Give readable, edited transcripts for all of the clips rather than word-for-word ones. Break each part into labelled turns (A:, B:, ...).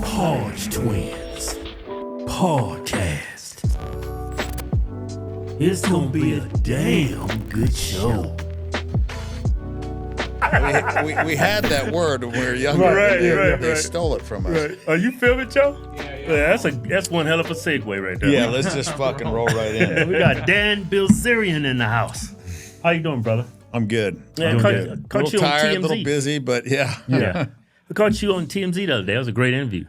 A: HodgeTwins podcast. It's gonna be a damn good show.
B: We had that word when we were younger. They stole it from us.
A: Right. Are you feeling, Joe? Yeah. That's one hell of a segue right there.
B: Yeah, let's just fucking roll right in.
A: We got Dan Bilzerian in the house. How you doing, brother?
B: I'm good.
A: Yeah,
B: I'm good.
A: A
B: Little
A: you
B: tired,
A: on
B: a
A: TMZ.
B: little busy, but yeah.
A: Yeah. I caught you on TMZ the other day. That was a great interview.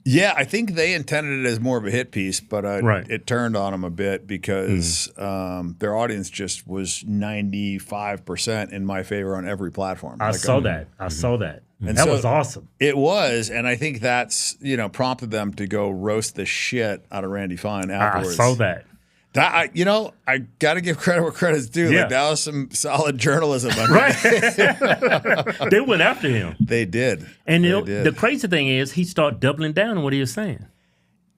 B: Yeah, I think they intended it as more of a hit piece, but
A: Right.
B: it turned on them a bit because their audience just was 95% in my favor on every platform.
A: I saw that.
B: And
A: that
B: so
A: was awesome.
B: It was, and I think that's prompted them to go roast the shit out of Randy Fine afterwards.
A: I saw that.
B: I got to give credit where credit's due.
A: Yeah.
B: Like, that was some solid journalism.
A: Right. They went after him.
B: They did.
A: And
B: They did.
A: the crazy thing is he started doubling down on what he was saying.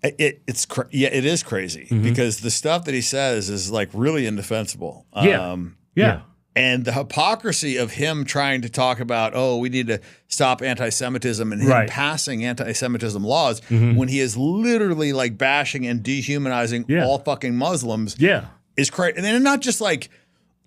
B: It is crazy because the stuff that he says is like really indefensible.
A: Yeah.
B: And the hypocrisy of him trying to talk about, we need to stop anti-Semitism and him
A: Right.
B: passing anti-Semitism laws when he is literally like bashing and dehumanizing all fucking Muslims is crazy. And then not just like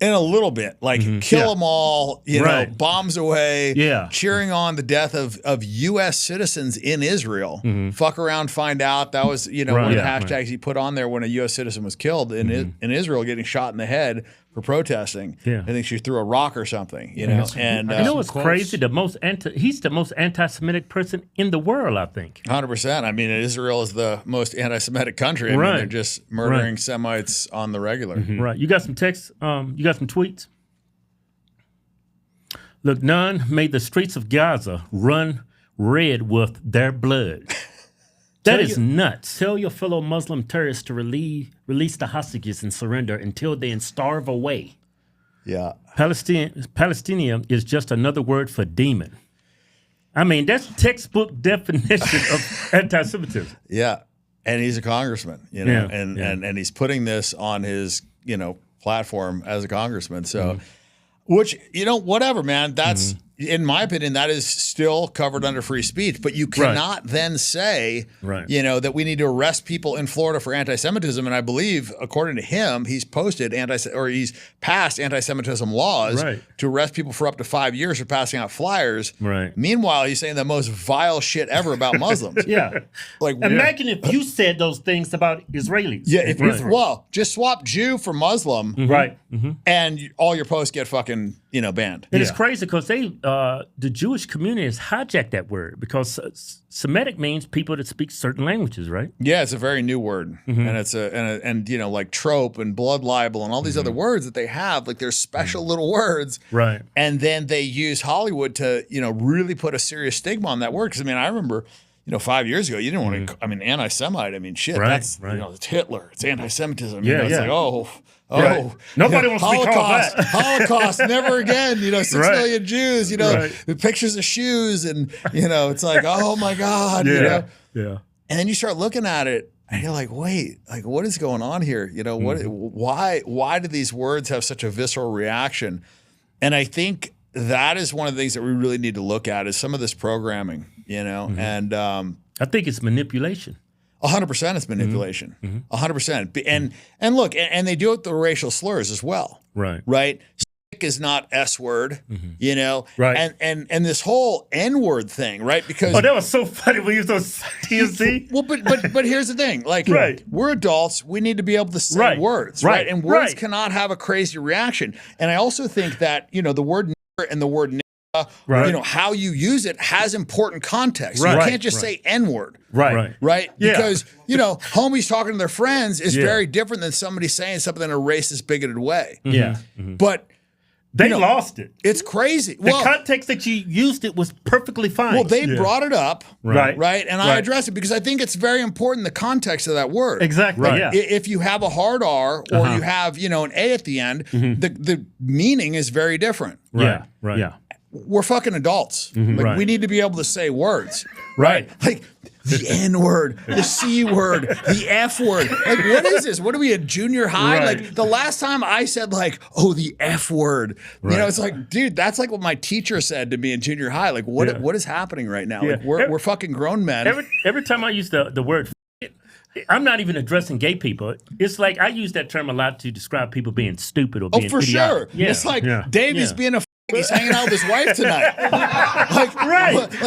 B: in a little bit, like kill them all,
A: Right.
B: bombs away,
A: Yeah.
B: cheering on the death of U.S. citizens in Israel. Fuck around, find out. That was, one of the
A: Yeah.
B: hashtags he put on there when a U.S. citizen was killed in Israel getting shot in the head for protesting.
A: Yeah.
B: I think she threw a rock or something, And
A: You know what's crazy? He's the most anti-Semitic person in the world, I think.
B: 100%. I mean, Israel is the most anti-Semitic country. I mean,
A: Right.
B: they're just murdering Semites on the regular.
A: Right. You got some texts? You got some tweets? Look, none made the streets of Gaza run red with their blood. That is nuts. Tell your fellow Muslim terrorists to release the hostages and surrender until they starve away.
B: Yeah.
A: Palestinian is just another word for demon. I mean, that's textbook definition of anti-Semitism.
B: Yeah. And he's a congressman, and he's putting this on his, platform as a congressman. So, which, whatever, man, that's, in my opinion, that is still covered under free speech. But you cannot then say, that we need to arrest people in Florida for anti-Semitism. And I believe, according to him, he's he's passed anti-Semitism laws to arrest people for up to 5 years for passing out flyers.
A: Right.
B: Meanwhile, he's saying the most vile shit ever about Muslims.
A: Imagine if you said those things about Israelis.
B: Yeah. Just swap Jew for Muslim.
A: Right.
B: And all your posts get fucking, banned.
A: And it's crazy because the Jewish community has hijacked that word because Semitic means people that speak certain languages, right?
B: Yeah, it's a very new word, and it's like trope and blood libel and all these other words that they have. Like, they're special little words,
A: right? And
B: then they use Hollywood to really put a serious stigma on that word. Because I remember. 5 years ago, you didn't want to. Anti-Semite. Shit. That's it's Hitler. It's anti-Semitism. It's like
A: nobody wants to be called that.
B: Holocaust. Never again. 6 million Jews. The pictures of shoes, and it's like, oh my God. Yeah. And then you start looking at it, and you're like, wait, like, what is going on here? Why do these words have such a visceral reaction? And I think that is one of the things that we really need to look at is some of this programming. And
A: I think it's manipulation.
B: 100% it's manipulation. 100%. And look, and they do it with the racial slurs as well. Right? Sick is not S word, Right. And this whole N word thing, right? Because
A: that was so funny when you saw TMZ.
B: Well, but here's the thing. Like, we're adults, we need to be able to say words, right? And words cannot have a crazy reaction. And I also think that, the word nigger and the word nigga, how you use it has important context. You can't just say N-word. Right? Because, homies talking to their friends is very different than somebody saying something in a racist, bigoted way. But
A: they lost it.
B: It's crazy.
A: The context that you used it was perfectly fine.
B: Well, they brought it up, right? And I addressed it because I think it's very important, the context of that word.
A: Exactly.
B: If you have a hard R or you have, an A at the end, the meaning is very different. we're fucking adults. Like we need to be able to say words.
A: Right.
B: Like the N word, the C word, the F word. Like, what is this? What are we at junior high?
A: Right.
B: Like the last time I said like, oh, the F word, you know, it's like, dude, that's like what my teacher said to me in junior high. Like, what is happening right now? Like we're fucking grown men.
A: Every time I use the word, I'm not even addressing gay people. It's like I use that term a lot to describe people being stupid or being idiotic.
B: Sure.
A: Yeah.
B: It's like Davey's being a he's hanging out with his wife tonight. Like,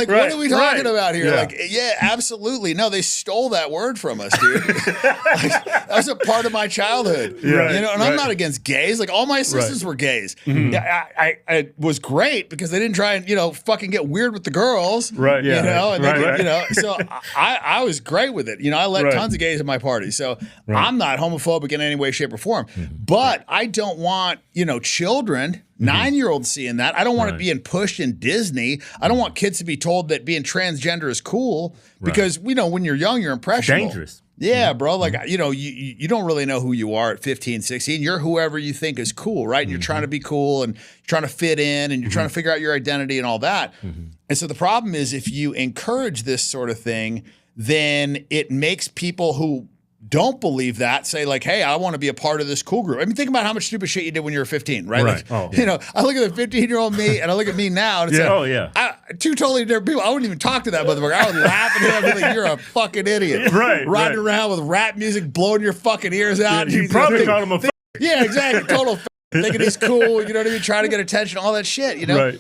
B: what are we talking about here? Like, yeah, absolutely. No, they stole that word from us, dude. Like, that was a part of my childhood. You know, and I'm not against gays. Like, all my assistants were gays. Yeah, I was great because they didn't try and, you know, fucking get weird with the girls. Right. You know, and they, you know, so I was great with it. You know, I let tons of gays at my party. So I'm not homophobic in any way, shape, or form. But I don't want, you know, children 9-year-olds seeing that. I don't want it being pushed in Disney. I don't want kids to be told that being transgender is cool because, you know, when you're young, you're impressionable.
A: It's dangerous.
B: Yeah, bro. Like, you know, you don't really know who you are at 15, 16. You're whoever you think is cool, right? And you're trying to be cool and you're trying to fit in and you're trying to figure out your identity and all that. And so the problem is if you encourage this sort of thing, then it makes people who don't believe that say like, hey, I want to be a part of this cool group. I mean, think about how much stupid shit you did when you were 15, right? Like, you know, I look at the 15-year-old me and I look at me now and it's like, two totally different people. I wouldn't even talk to that motherfucker. I would laugh at him and be like, you're a fucking idiot. Riding around with rap music, blowing your fucking ears out.
A: You probably called him a
B: yeah, exactly. Total thinking he's cool, you know what I mean? Trying to get attention, all that shit, you know?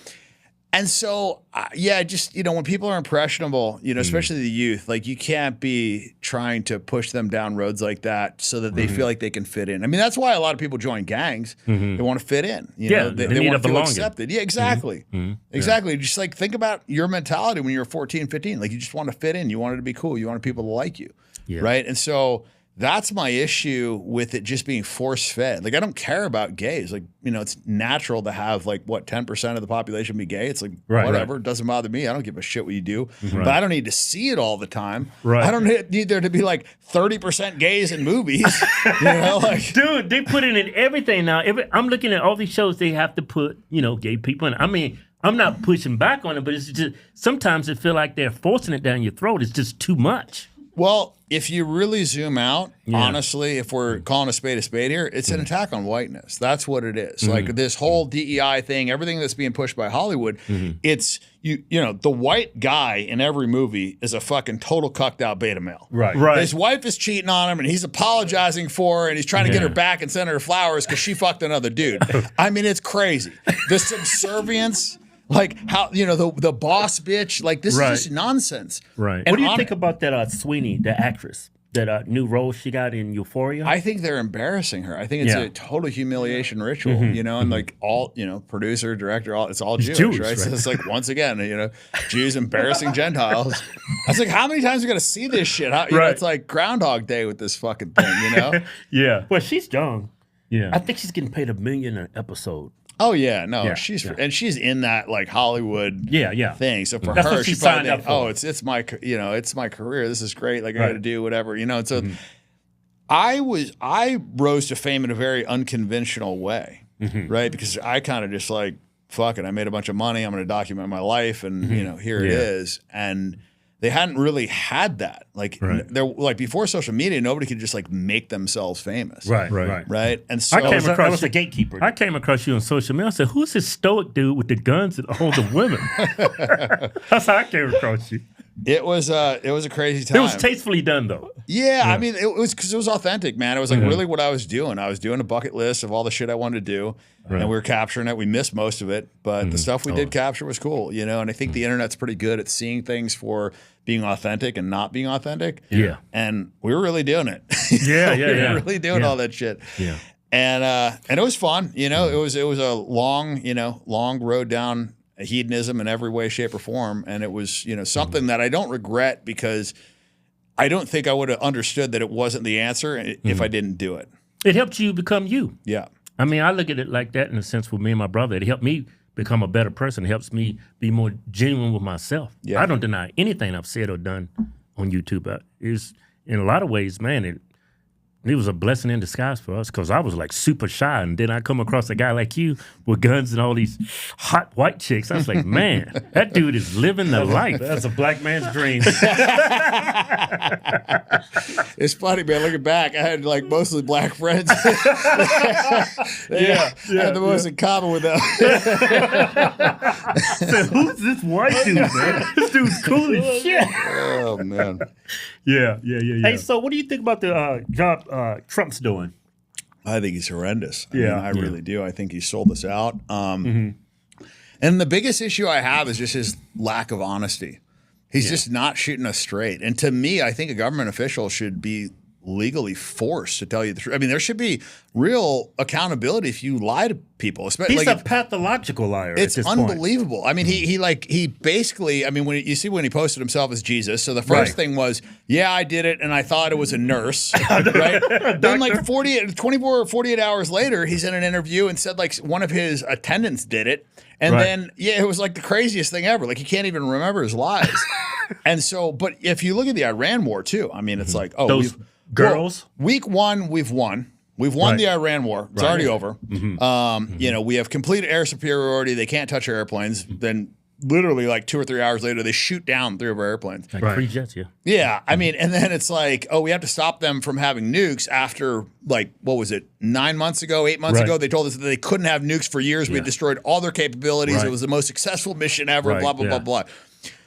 B: And so, just, you know, when people are impressionable, you know, especially the youth, like you can't be trying to push them down roads like that so that they feel like they can fit in. I mean, that's why a lot of people join gangs. They want to fit in. You know, they want to feel accepted. Yeah, exactly. Exactly. Just like think about your mentality when you were 14, 15. Like you just want to fit in. You wanted to be cool. You wanted people to like you. Right? And so that's my issue with it just being force-fed. Like, I don't care about gays. Like, you know, it's natural to have, like, what, 10% of the population be gay? It's like, whatever. It doesn't bother me. I don't give a shit what you do. But I don't need to see it all the time. I don't need there to be, like, 30% gays in movies. You know, like.
A: Dude, they put it in everything now. I'm looking at all these shows they have to put, you know, gay people in. I mean, I'm not pushing back on it, but it's just sometimes it feel like they're forcing it down your throat. It's just too much.
B: Well, if you really zoom out, honestly, if we're calling a spade here, it's an attack on whiteness. That's what it is. Like this whole DEI thing, everything that's being pushed by Hollywood, it's you know, the white guy in every movie is a fucking total cucked out beta male. His wife is cheating on him and he's apologizing for her and he's trying to get her back and send her flowers because she fucked another dude. I mean, it's crazy. The subservience. Like how, you know, the boss bitch, like this is just nonsense.
A: And what do you think about that Sweeney, the actress, that new role she got in Euphoria?
B: I think they're embarrassing her. I think it's a total humiliation ritual, you know, and like all, you know, producer, director, it's all Jewish, right? So it's like, once again, you know, Jews embarrassing Gentiles. I was like, how many times are we going to see this shit? How, you know, it's like Groundhog Day with this fucking thing, you know?
A: Well, she's young. I think she's getting paid $1 million an episode.
B: Oh yeah, no, she's in that like Hollywood thing. So for her, she
A: signed up for.
B: Oh, it's my, you know, it's my career. This is great. Like I got to do whatever, you know. And so I rose to fame in a very unconventional way, right? Because I kind of just like, fuck it, I made a bunch of money. I'm going to document my life, and you know, here it is. And they hadn't really had that. Like, they're like before social media, nobody could just like make themselves famous. Right. And so
A: I was a gatekeeper. I came across you on social media. I said, "Who's this stoic dude with the guns and all the women?" That's how I came across you.
B: It was a crazy time.
A: It was tastefully done, though.
B: Yeah, I mean, it was because it was authentic, man. It was like really what I was doing. I was doing a bucket list of all the shit I wanted to do, and we were capturing it. We missed most of it, but the stuff we did capture was cool, you know. And I think the internet's pretty good at seeing things for being authentic and not being authentic. And we were really doing it. We were really doing all that shit. And it was fun, you know. It was a long road down hedonism in every way, shape, or form. And it was, you know, something that I don't regret because I don't think I would have understood that it wasn't the answer if I didn't do it.
A: It helped you become you.
B: Yeah.
A: I mean, I look at it like that in a sense with me and my brother. It helped me become a better person. It helps me be more genuine with myself. I don't deny anything I've said or done on YouTube. It's, in a lot of ways, man, It was a blessing in disguise for us because I was like super shy. And then I come across a guy like you with guns and all these hot white chicks. I was like, man, that dude is living the life. That's a black man's dream.
B: It's funny, man. Looking back, I had like mostly black friends. I had the most in common with them.
A: So who's this white dude, man? This dude's cool as shit.
B: Oh, man.
A: Yeah. Hey, so what do you think about the job Trump's doing?
B: I think he's horrendous. I mean, I really do. I think he sold us out. And the biggest issue I have is just his lack of honesty. He's just not shooting us straight. And to me, I think a government official should be legally forced to tell you the truth. I mean, there should be real accountability if you lie to people. Especially,
A: he's a pathological liar.
B: It's
A: at this
B: unbelievable.
A: Point.
B: I mean, he basically. I mean, when he posted himself as Jesus. So the first thing was, yeah, I did it, and I thought it was a nurse. Right. Then like 24 or 48 hours later, he's in an interview and said like one of his attendants did it. And then, it was like the craziest thing ever. Like, he can't even remember his lies. And so, but if you look at the Iran war, too, I mean, it's like,
A: those girls.
B: Week 1, we've won. We've won the Iran war. It's already over. You know, we have complete air superiority. They can't touch our airplanes. Then literally like 2 or 3 hours later, they shoot down 3 of our airplanes.
A: Like free jets,
B: Yeah, I mean, and then it's like, oh, we have to stop them from having nukes after, like, what was it, 9 months ago, 8 months ago? They told us that they couldn't have nukes for years. We had destroyed all their capabilities. It was the most successful mission ever, blah, blah, blah, blah.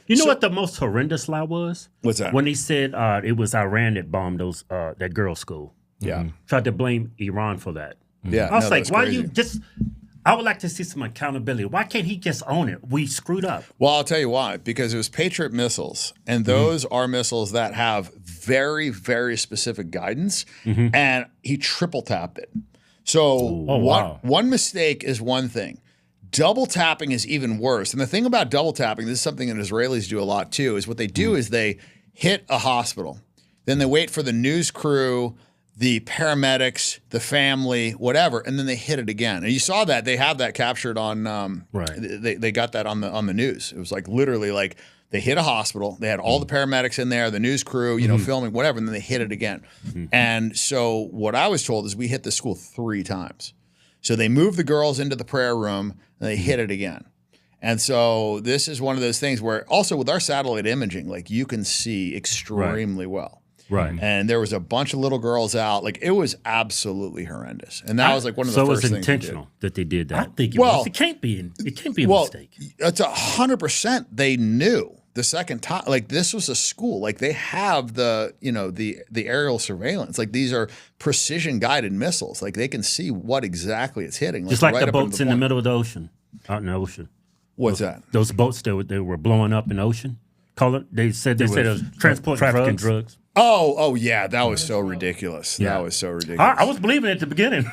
A: You know what the most horrendous lie was?
B: What's that?
A: When he said it was Iran that bombed those that girls' school.
B: Yeah.
A: Tried to blame Iran for that.
B: Yeah.
A: I was like, why do you just... I would like to see some accountability. Why can't he just own it? We screwed up.
B: Well, I'll tell you why. Because it was Patriot missiles, and those are missiles that have very, very specific guidance, and he triple tapped it. So one mistake is one thing. Double tapping is even worse. And the thing about double tapping, this is something that Israelis do a lot too, is what they do is they hit a hospital. Then they wait for the news crew, the paramedics, the family, whatever, and then they hit it again. And you saw that. They have that captured on they got that on the news. It was like literally like they hit a hospital, they had all the paramedics in there, the news crew, you know, filming, whatever, and then they hit it again. And so what I was told is we hit the school 3 times. So they moved the girls into the prayer room and they hit it again. And so this is one of those things where also with our satellite imaging, like you can see extremely well.
A: Right.
B: And there was a bunch of little girls out. Like, it was absolutely horrendous. And that was like one of the first things.
A: So it was intentional that they did that. I think it was. It can't be a mistake.
B: It's 100% they knew the second time. Like, this was a school. Like, they have the, you know, the aerial surveillance. Like, these are precision guided missiles. Like, they can see what exactly it's hitting.
A: Just like the boats in the middle of the ocean, out in the ocean.
B: What's that?
A: Those boats that they were blowing up in the ocean. They said it was transporting drugs.
B: Oh, yeah. That was so ridiculous. Yeah. That was so ridiculous.
A: I was believing it at the beginning.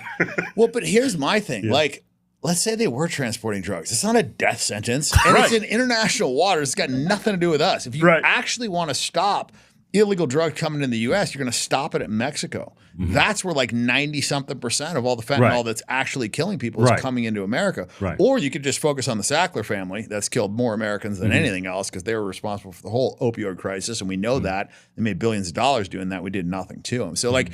B: Well, but here's my thing. Yeah. Like, let's say they were transporting drugs. It's not a death sentence. And it's in international waters. It's got nothing to do with us. If you actually want to stop illegal drug coming in the U.S., you're going to stop it at Mexico. That's where like 90-something% of all the fentanyl that's actually killing people is coming into America. Or you could just focus on the Sackler family that's killed more Americans than anything else because they were responsible for the whole opioid crisis, and we know that. They made billions of dollars doing that. We did nothing to them. So like,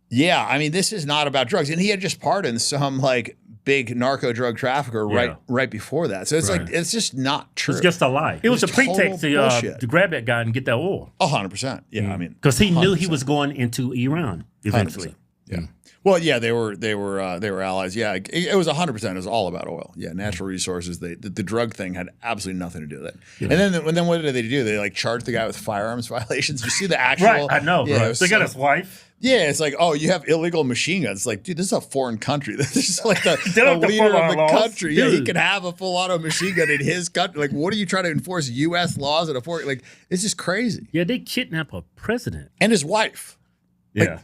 B: yeah, I mean, this is not about drugs. And he had just pardoned some like big narco drug trafficker right before that. So it's like, it's just not true.
A: It's just a lie. It was a pretext to grab that guy and get that oil.
B: 100%. Yeah, I mean,
A: because he knew he was going into Iran eventually.
B: 100%. Yeah. Well, yeah, they were allies. Yeah, it was 100%. It was all about oil. Yeah, natural resources. The drug thing had absolutely nothing to do with it. Yeah. And then what did they do? They like charged the guy with firearms violations. You see the actual?
A: Right, I know. Yeah, they got his wife.
B: Yeah, it's like, oh, you have illegal machine guns. It's like, dude, this is a foreign country. This is like the leader of the country. Yeah, he can have a full auto machine gun in his country. Like, what are you trying to enforce U.S. laws at a foreign? Like, it's just crazy.
A: Yeah, they kidnap a president
B: and his wife.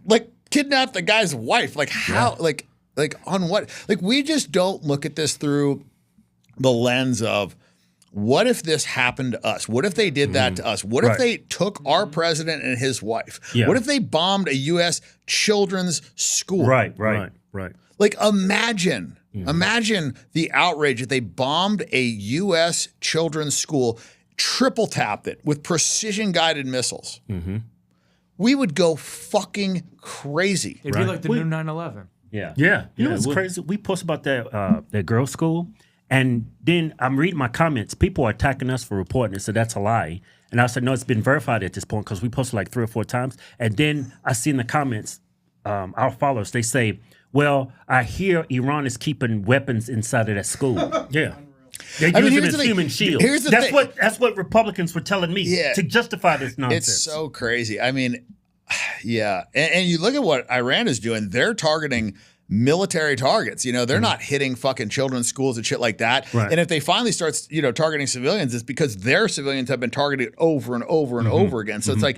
B: Like kidnap the guy's wife. Like how? Yeah. Like on what? Like we just don't look at this through the lens of what if this happened to us? What if they did that to us? What if they took our president and his wife? Yeah. What if they bombed a U.S. children's school?
A: Right.
B: Like imagine the outrage if they bombed a U.S. children's school, triple tapped it with precision guided missiles. we would go fucking crazy.
C: It'd be like the new 9/11.
A: Yeah. You know what's crazy? We post about that girls' school, and then I'm reading my comments. People are attacking us for reporting it, so that's a lie. And I said, no, it's been verified at this point because we posted like 3 or 4 times. And then I see in the comments, our followers, they say, well, I hear Iran is keeping weapons inside of that school. Yeah. They're using it as human shield. That's what Republicans were telling me to justify this nonsense.
B: It's so crazy. I mean, yeah. And you look at what Iran is doing. They're targeting military targets. You know, they're not hitting fucking children's schools and shit like that. Right. And if they finally start, targeting civilians, it's because their civilians have been targeted over and over and over again. So it's like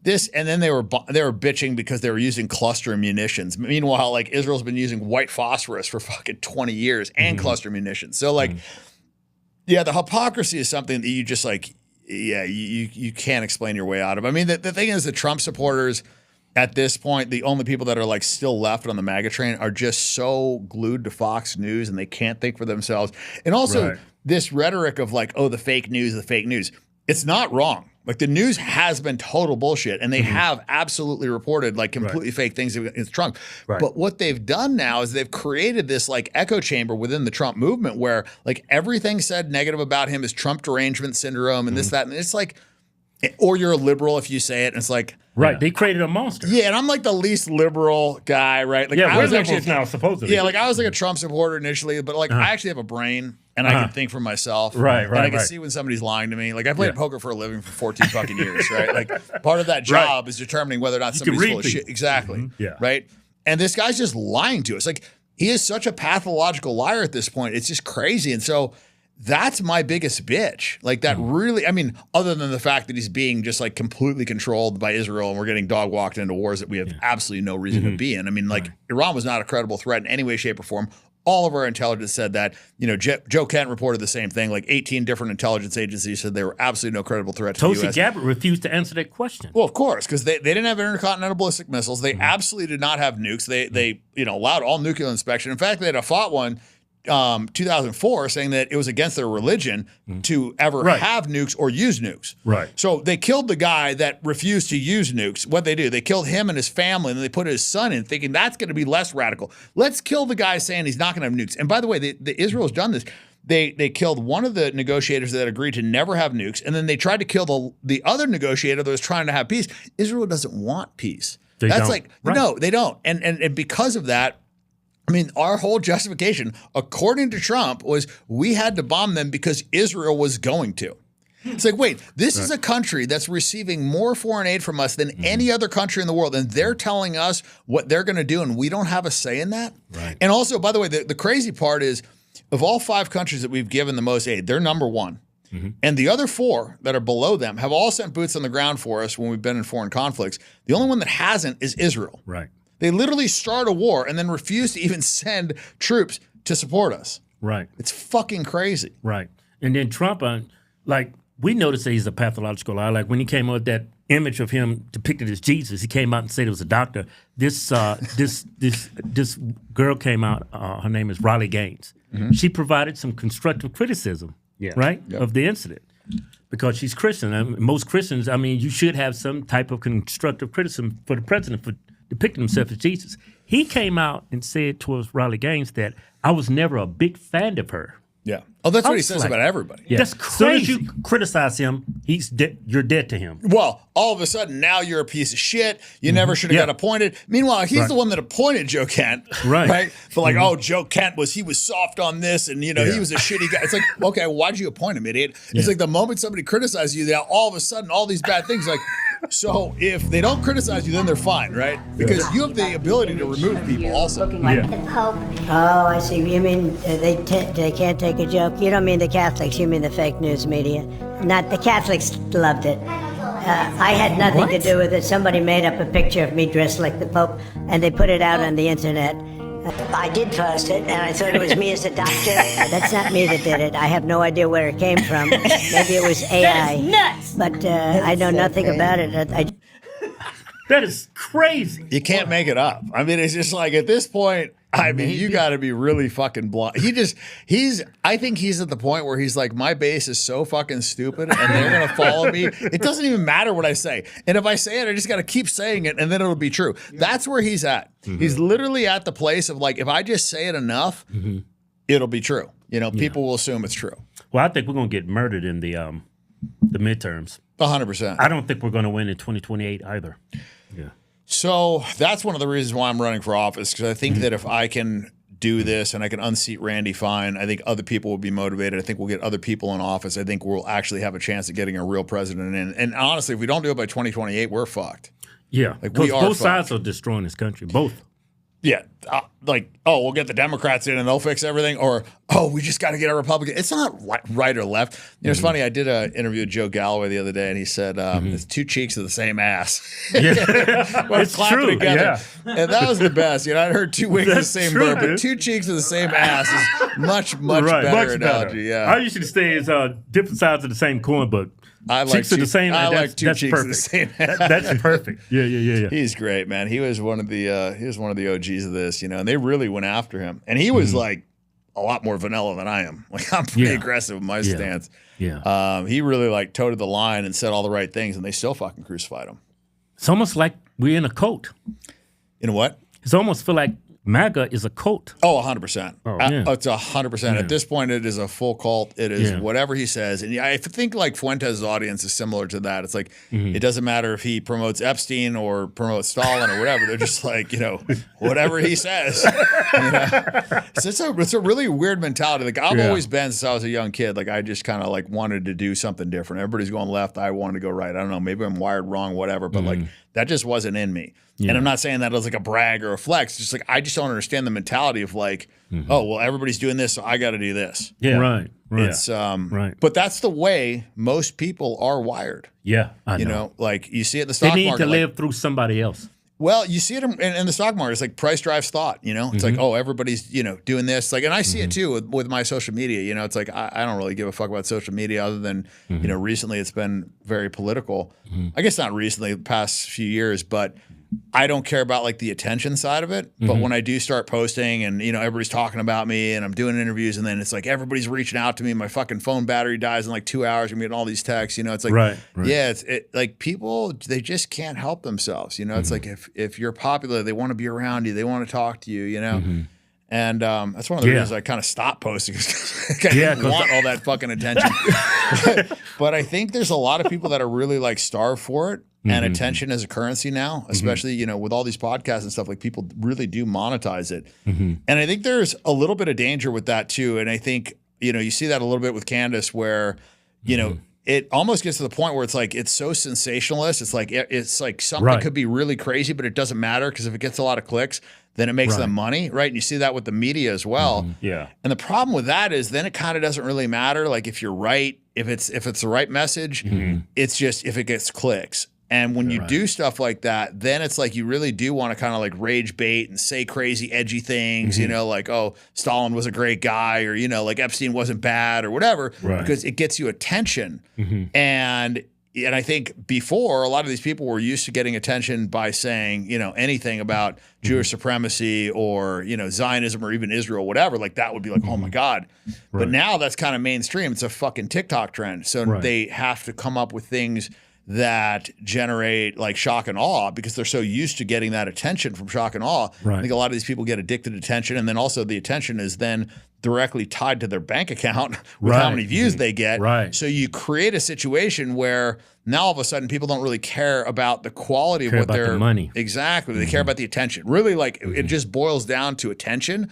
B: this, and then they were bitching because they were using cluster munitions. Meanwhile, like Israel's been using white phosphorus for fucking 20 years and cluster munitions. So like, yeah, the hypocrisy is something that you just like, you can't explain your way out of. I mean, the thing is, the Trump supporters at this point, the only people that are like still left on the MAGA train are just so glued to Fox News, and they can't think for themselves. And also this rhetoric of like, oh, the fake news. It's not wrong. Like the news has been total bullshit, and they have absolutely reported like completely fake things against Trump. But what they've done now is they've created this like echo chamber within the Trump movement where like everything said negative about him is Trump derangement syndrome and this, that, and it's like, or you're a liberal if you say it, and it's like,
A: they created a monster.
B: Yeah, and I'm like the least liberal guy, right? Like,
A: we're liberals now, supposedly.
B: Yeah, like I was like a Trump supporter initially, but like I actually have a brain and I can think for myself.
A: Right.
B: And I can see when somebody's lying to me. Like I played poker for a living for 14 fucking years, right? Like part of that job is determining whether or not somebody's full of shit. Exactly.
A: Yeah.
B: Right? And this guy's just lying to us. Like he is such a pathological liar at this point. It's just crazy. And so that's my biggest bitch. Like that really, I mean, other than the fact that he's being just like completely controlled by Israel and we're getting dog walked into wars that we have absolutely no reason to be in. I mean, like Iran was not a credible threat in any way, shape, or form. All of our intelligence said that. Joe Kent reported the same thing. Like 18 different intelligence agencies said they were absolutely no credible threat to the U.S.
A: Tulsi Gabbard refused to answer that question.
B: Well, of course, because they didn't have intercontinental ballistic missiles. They absolutely did not have nukes. They allowed all nuclear inspection. In fact, they had fought one 2004 saying that it was against their religion to ever have nukes or use nukes.
A: Right.
B: So they killed the guy that refused to use nukes. What they do, they killed him and his family, and then they put his son in, thinking that's going to be less radical. Let's kill the guy saying he's not going to have nukes. And by the way, Israel's done this. They killed one of the negotiators that agreed to never have nukes, and then they tried to kill the other negotiator that was trying to have peace. Israel doesn't want peace. No, they don't. And because of that, I mean, our whole justification, according to Trump, was we had to bomb them because Israel was going to. It's like, wait, this is a country that's receiving more foreign aid from us than any other country in the world, and they're telling us what they're going to do, and we don't have a say in that?
A: Right.
B: And also, by the way, the crazy part is, of all 5 countries that we've given the most aid, they're number 1. And the other 4 that are below them have all sent boots on the ground for us when we've been in foreign conflicts. The only one that hasn't is Israel.
A: Right.
B: They literally start a war and then refuse to even send troops to support us.
A: Right.
B: It's fucking crazy.
A: Right. And then Trump, we noticed that he's a pathological liar. Like when he came up with that image of him depicted as Jesus, he came out and said it was a doctor. This girl came out. Her name is Riley Gaines. She provided some constructive criticism, of the incident. Because she's Christian. I mean, most Christians, you should have some type of constructive criticism for the president for depicting himself as Jesus. He came out and said towards Riley Gaines that I was never a big fan of her.
B: Yeah. Oh, that's what he says about everybody.
A: Yeah. That's crazy. As soon as you criticize him, you're dead to him.
B: Well, all of a sudden, now you're a piece of shit. You never should have got appointed. Meanwhile, he's the one that appointed Joe Kent. Right? But like, oh, Joe Kent was soft on this, and he was a shitty guy. It's like, okay, why'd you appoint him, idiot? It's like the moment somebody criticizes you, now all of a sudden, all these bad things, like, so if they don't criticize you, then they're fine, right? Because you have the ability to remove people also.
D: Looking like the Pope. Oh, I see. You mean they can't take a joke? You don't mean the Catholics, you mean the fake news media. Not the Catholics loved it. I had nothing to do with it. Somebody made up a picture of me dressed like the Pope, and they put it out on the internet. I did post it, and I thought it was me as a doctor. That's not me that did it. I have no idea where it came from. Maybe it was AI.
E: That is nuts.
D: But I know nothing about it.
A: That is crazy.
B: You can't make it up. I mean, it's just like at this point, I mean, you got to be really fucking blind. I think he's at the point where he's like, my base is so fucking stupid and they're going to follow me. It doesn't even matter what I say. And if I say it, I just got to keep saying it and then it'll be true. That's where he's at. He's literally at the place of like, if I just say it enough, it'll be true. People will assume it's true.
A: Well, I think we're going to get murdered in the midterms.
B: 100%.
A: I don't think we're going to win in 2028 either. Yeah.
B: So that's one of the reasons why I'm running for office, because I think that if I can do this and I can unseat Randy Fine, I think other people will be motivated. I think we'll get other people in office. I think we'll actually have a chance at getting a real president in. And honestly, if we don't do it by 2028, we're fucked.
A: Yeah.
B: Like we are
A: both
B: fucked.
A: sides are destroying this country. Both.
B: Yeah. We'll get the Democrats in and they'll fix everything. Or, we just got to get a Republican. It's not right or left. It's funny. I did an interview with Joe Galloway the other day, and he said, it's two cheeks of the same ass.
A: It's true.
B: Together.
A: Yeah.
B: And that was the best. I'd heard two wings of the same bird, but two cheeks of the same ass is much better analogy. Yeah.
A: I usually say it's different sides of the same coin, but cheeks of the same.
B: I like two cheeks
A: perfect.
B: of the same.
A: That's perfect. Yeah.
B: He's great, man. He was one of the OGs of this, and they really went after him. And he was like a lot more vanilla than I am. Like I'm pretty aggressive with my stance.
A: Yeah.
B: He really like toted the line and said all the right things, and they still fucking crucified him.
A: It's almost like we're in a cult.
B: In what?
A: It's almost feel like MAGA is a cult.
B: Oh, 100%. It's 100%.
A: Yeah.
B: At this point, it is a full cult. It is whatever he says. And I think like Fuentes' audience is similar to that. It's like, it doesn't matter if he promotes Epstein or promotes Stalin or whatever. They're just like, whatever he says. It's a really weird mentality. Like I've always been, since I was a young kid, like I just kind of like wanted to do something different. Everybody's going left. I wanted to go right. I don't know. Maybe I'm wired wrong, whatever. But like that just wasn't in me. And I'm not saying that as like a brag or a flex. It's just like I just don't understand the mentality of like, everybody's doing this, so I got to do this.
A: Yeah, right.
B: It's
A: right.
B: But that's the way most people are wired.
A: Yeah, I know.
B: Like you see it in the stock
A: market. They need
B: market,
A: to live through somebody else.
B: Well, you see it in the stock market. It's like price drives thought. It's like, everybody's doing this. Like, and I see it too with my social media. It's like I don't really give a fuck about social media other than recently it's been very political. I guess not recently, the past few years, but I don't care about like the attention side of it. But when I do start posting and, everybody's talking about me and I'm doing interviews and then it's like everybody's reaching out to me. My fucking phone battery dies in like 2 hours. I'm getting all these texts, it's like,
A: right.
B: Yeah, it's like people, they just can't help themselves. It's like if you're popular, they want to be around you. They want to talk to you, And that's one of the reasons I kind of stopped posting. I didn't want all that fucking attention. But I think there's a lot of people that are really like starved for it. And attention as a currency now, especially, with all these podcasts and stuff, like people really do monetize it. And I think there's a little bit of danger with that too. And I think, you see that a little bit with Candace where, it almost gets to the point where it's like, it's so sensationalist. It's like something could be really crazy, but it doesn't matter because if it gets a lot of clicks, then it makes them money, right? And you see that with the media as well.
A: Yeah.
B: And the problem with that is then it kind of doesn't really matter. Like if you're right, if it's the right message, it's just if it gets clicks. And when you do stuff like that, then it's like you really do want to kind of like rage bait and say crazy, edgy things, like, Stalin was a great guy or, like Epstein wasn't bad or whatever, because it gets you attention. And I think before, a lot of these people were used to getting attention by saying, anything about Jewish supremacy or, Zionism or even Israel, whatever, like that would be like, oh my God. But now that's kind of mainstream. It's a fucking TikTok trend. So they have to come up with things that generate like shock and awe because they're so used to getting that attention from shock and awe. I think a lot of these people get addicted to attention, and then also the attention is then directly tied to their bank account with how many views they get. So you create a situation where now all of a sudden people don't really care about the quality of what they're
A: money.
B: Exactly. They care about the attention. Really, like it just boils down to attention.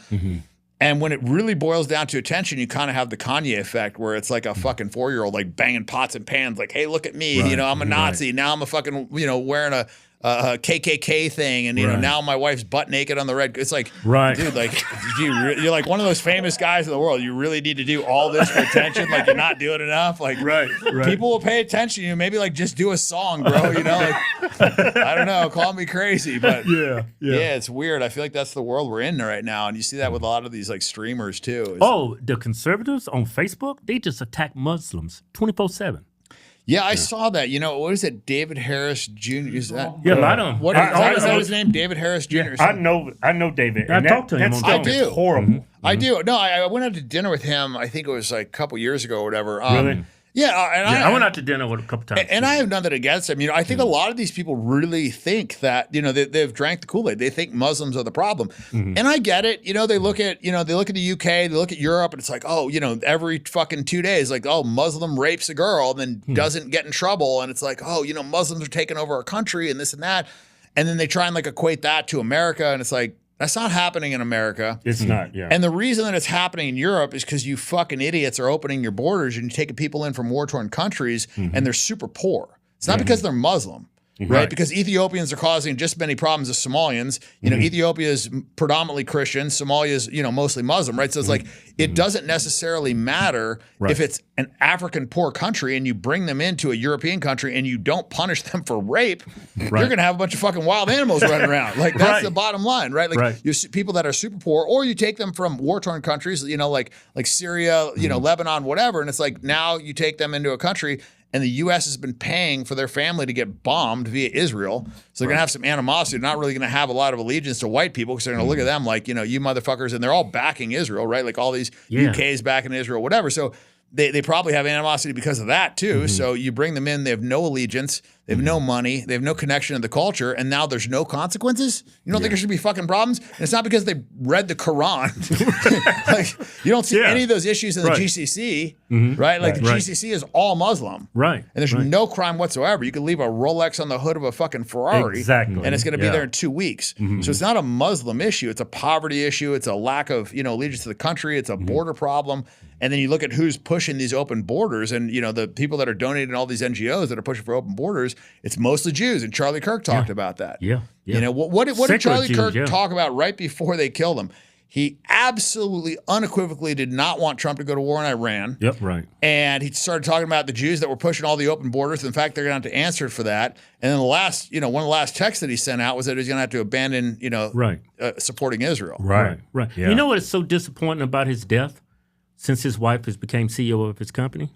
B: And when it really boils down to attention, you kind of have the Kanye effect where it's like a fucking 4-year-old like banging pots and pans like, hey, look at me. I'm a Nazi. Now I'm a fucking, wearing a KKK thing. And, now my wife's butt naked on the red. It's like, dude, like you're like one of those famous guys in the world. You really need to do all this for attention. Like you're not doing enough. Like people will pay attention to you. Maybe like just do a song, bro. Like, I don't know. Call me crazy. But yeah, it's weird. I feel like that's the world we're in right now. And you see that with a lot of these like streamers too.
A: The conservatives on Facebook, they just attack Muslims 24/7.
B: Yeah, I saw that. You know, what is it? David Harris Jr. Is that?
A: Yeah, a lot of them.
B: What is that his name? David Harris Jr.
C: Yeah, I know David.
A: I talked to him.
C: That
A: I
C: stuff is horrible.
B: I do. No, I went out to dinner with him. I think it was like a couple years ago or whatever.
A: Really?
B: Yeah,
A: I went out to dinner with a couple times.
B: And I have nothing against him. You know, I think a lot of these people really think that, you know, they've drank the Kool-Aid. They think Muslims are the problem. And I get it. You know, they look at the UK, they look at Europe, and it's like, oh, you know, every fucking 2 days, like, oh, Muslim rapes a girl and then doesn't get in trouble. And it's like, oh, you know, Muslims are taking over our country and this and that. And then they try and like equate that to America. And it's like, that's not happening in America.
A: It's not, yeah.
B: And the reason that it's happening in Europe is because you fucking idiots are opening your borders and you're taking people in from war-torn countries and they're super poor. It's not because they're Muslim. Right, because Ethiopians are causing just as many problems as Somalians. You know, Ethiopia is predominantly Christian. Somalia is, you know, mostly Muslim, right? So it's like it doesn't necessarily matter if it's an African poor country and you bring them into a European country and you don't punish them for rape, you're going to have a bunch of fucking wild animals running around. Like that's the bottom line, right? Like you see people that are super poor, or you take them from war-torn countries, you know, like Syria, you know, Lebanon, whatever, and it's like now you take them into a country. And the U.S. has been paying for their family to get bombed via Israel. So they're going to have some animosity. They're not really going to have a lot of allegiance to white people because they're going to look at them like, you know, you motherfuckers. And they're all backing Israel, right? Like all these UKs backing Israel, whatever. So they probably have animosity because of that too. So you bring them in, they have no allegiance, they have no money, they have no connection to the culture, and now there's no consequences? You don't think there should be fucking problems? And it's not because they read the Quran. Like you don't see any of those issues in the GCC, right? Like the GCC is all Muslim.
A: Right.
B: And there's no crime whatsoever. You could leave a Rolex on the hood of a fucking Ferrari.
A: Exactly.
B: And it's going to be there in 2 weeks. So it's not a Muslim issue. It's a poverty issue. It's a lack of, you know, allegiance to the country. It's a border problem. And then you look at who's pushing these open borders, and you know the people that are donating all these NGOs that are pushing for open borders. It's mostly Jews, and Charlie Kirk talked about that.
A: Yeah.
B: You know what did Charlie Kirk talk about right before they killed him? He absolutely unequivocally did not want Trump to go to war in Iran.
A: Yep, right.
B: And he started talking about the Jews that were pushing all the open borders. In fact, they're going to have to answer for that. And then the last, you know, one of the last texts that he sent out was that he's going to have to abandon, you know, supporting Israel.
A: Right. Yeah. You know what is so disappointing about his death? Since his wife has become CEO of his company,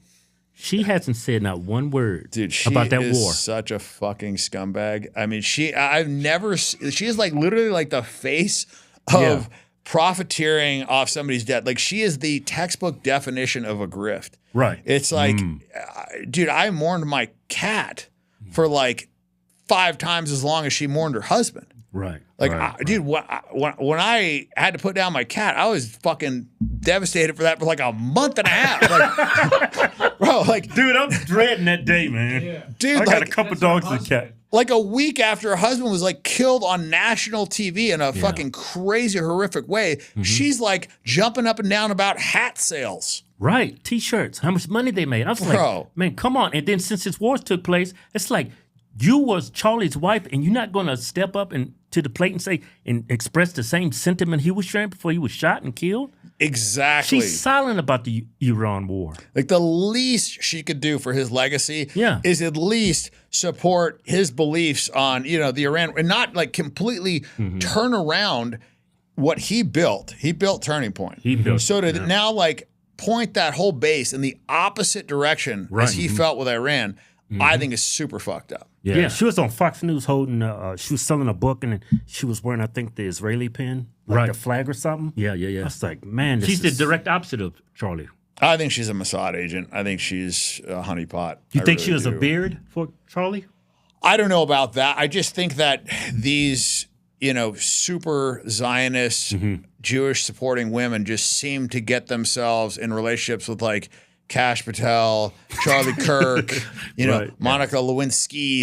A: she hasn't said not one word about that war.
B: Such a fucking scumbag. I mean, she is like literally like the face of profiteering off somebody's debt. Like she is the textbook definition of a grift.
A: Right.
B: It's like, dude, I mourned my cat for like 5 times as long as she mourned her husband.
A: Right.
B: Like, dude, when I had to put down my cat, I was fucking devastated for that for like a month and a half. Like, bro, like,
A: dude, I'm dreading that day, man. Yeah.
B: Dude,
A: I got a couple dogs and a cat.
B: Like a week after her husband was like killed on national TV in a fucking crazy, horrific way, she's like jumping up and down about hat sales.
A: Right. T-shirts. How much money they made. I was like, man, come on. And then since this war took place, it's like, you was Charlie's wife, and you're not going to step up and to the plate and say and express the same sentiment he was sharing before he was shot and killed?
B: Exactly.
A: She's silent about the Iran war.
B: Like the least she could do for his legacy is at least support his beliefs on, you know, the Iran, and not like completely turn around what he built. He built Turning Point.
A: He built
B: so to now like point that whole base in the opposite direction as he felt with Iran, I think is super fucked up.
A: Yeah, she was on Fox News holding, she was selling a book, and she was wearing, I think, the Israeli pin, like the flag or something. Yeah. I was like, man, she's the direct opposite of Charlie.
B: I think she's a Mossad agent. I think she's a honeypot.
A: You think she was a beard for Charlie?
B: I don't know about that. I just think that these, you know, super Zionist, Jewish supporting women just seem to get themselves in relationships with like Kash Patel, Charlie Kirk, you know, Monica Lewinsky,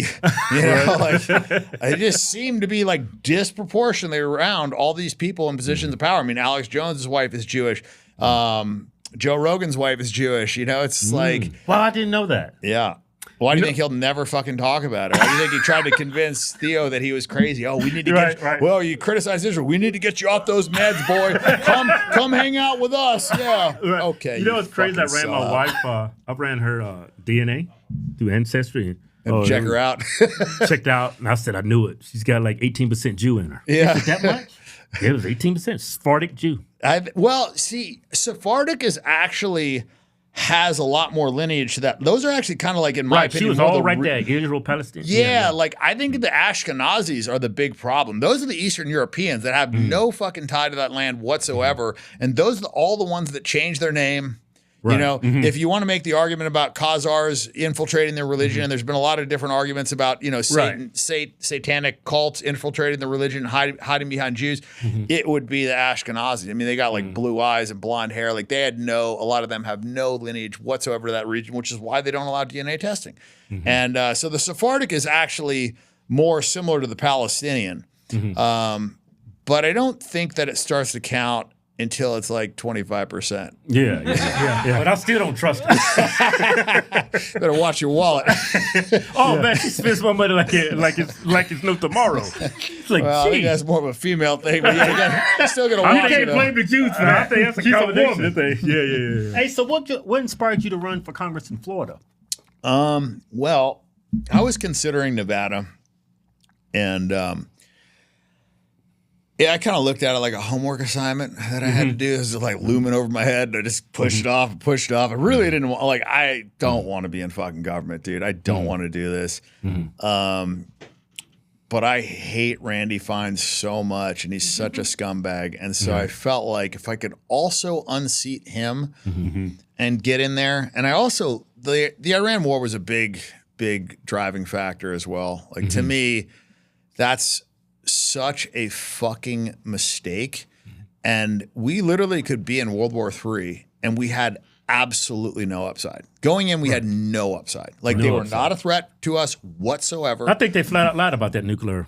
B: you know, like they just seem to be like disproportionately around all these people in positions of power. I mean, Alex Jones' wife is Jewish. Joe Rogan's wife is Jewish. You know, it's like,
A: well, I didn't know that.
B: Yeah. Why do you think he'll never fucking talk about it? Why do you think he tried to convince Theo that he was crazy? Oh, we need to get well, you criticize Israel. We need to get you off those meds, boy. Come hang out with us. Yeah. Right. Okay.
A: You know what's crazy? I ran my wife. I ran her DNA through Ancestry.
B: And check her out.
A: Checked out, and I said I knew it. She's got like 18% Jew in her.
B: Yeah.
A: Is it that much? Yeah, it was 18% Sephardic Jew.
B: Well, see, Sephardic is actually has a lot more lineage to that. Those are actually kind of like, in my
A: Right,
B: opinion,
A: she was
B: more
A: all
B: the
A: right there, Israel, Palestine.
B: Yeah, like I think the Ashkenazis are the big problem. Those are the Eastern Europeans that have no fucking tie to that land whatsoever, and those are all the ones that change their name.
A: Right.
B: You know, if you want to make the argument about Khazars infiltrating their religion, and there's been a lot of different arguments about, you know, satanic cults infiltrating the religion, hiding behind Jews, it would be the Ashkenazis. I mean, they got like blue eyes and blonde hair. Like they had a lot of them have no lineage whatsoever to that region, which is why they don't allow DNA testing. And so the Sephardic is actually more similar to the Palestinian. But I don't think that it starts to count until it's like 25%.
A: Yeah. But I still don't trust her.
B: Better watch your wallet.
A: Man, she spends my money like it's no tomorrow. It's like,
B: Well, I think that's more of a female thing, but you're still gonna
C: You
B: watch
C: can't
B: it.
C: blame the Jews for that. I think that's a combination thing.
A: Yeah. Hey, so what inspired you to run for Congress in Florida?
B: Well, I was considering Nevada, and I kind of looked at it like a homework assignment that I had to do. It was just like looming over my head. And I just pushed it off and pushed it off. I really didn't want, like, I don't want to be in fucking government, dude. I don't want to do this. But I hate Randy Fines so much, and he's such a scumbag. And so I felt like if I could also unseat him and get in there, and I also, the Iran war was a big driving factor as well. Like to me, that's such a fucking mistake. And we literally could be in World War III and we had absolutely no upside. Going in, we had no upside. Like they were not a threat to us whatsoever.
A: I think they flat out lied about that nuclear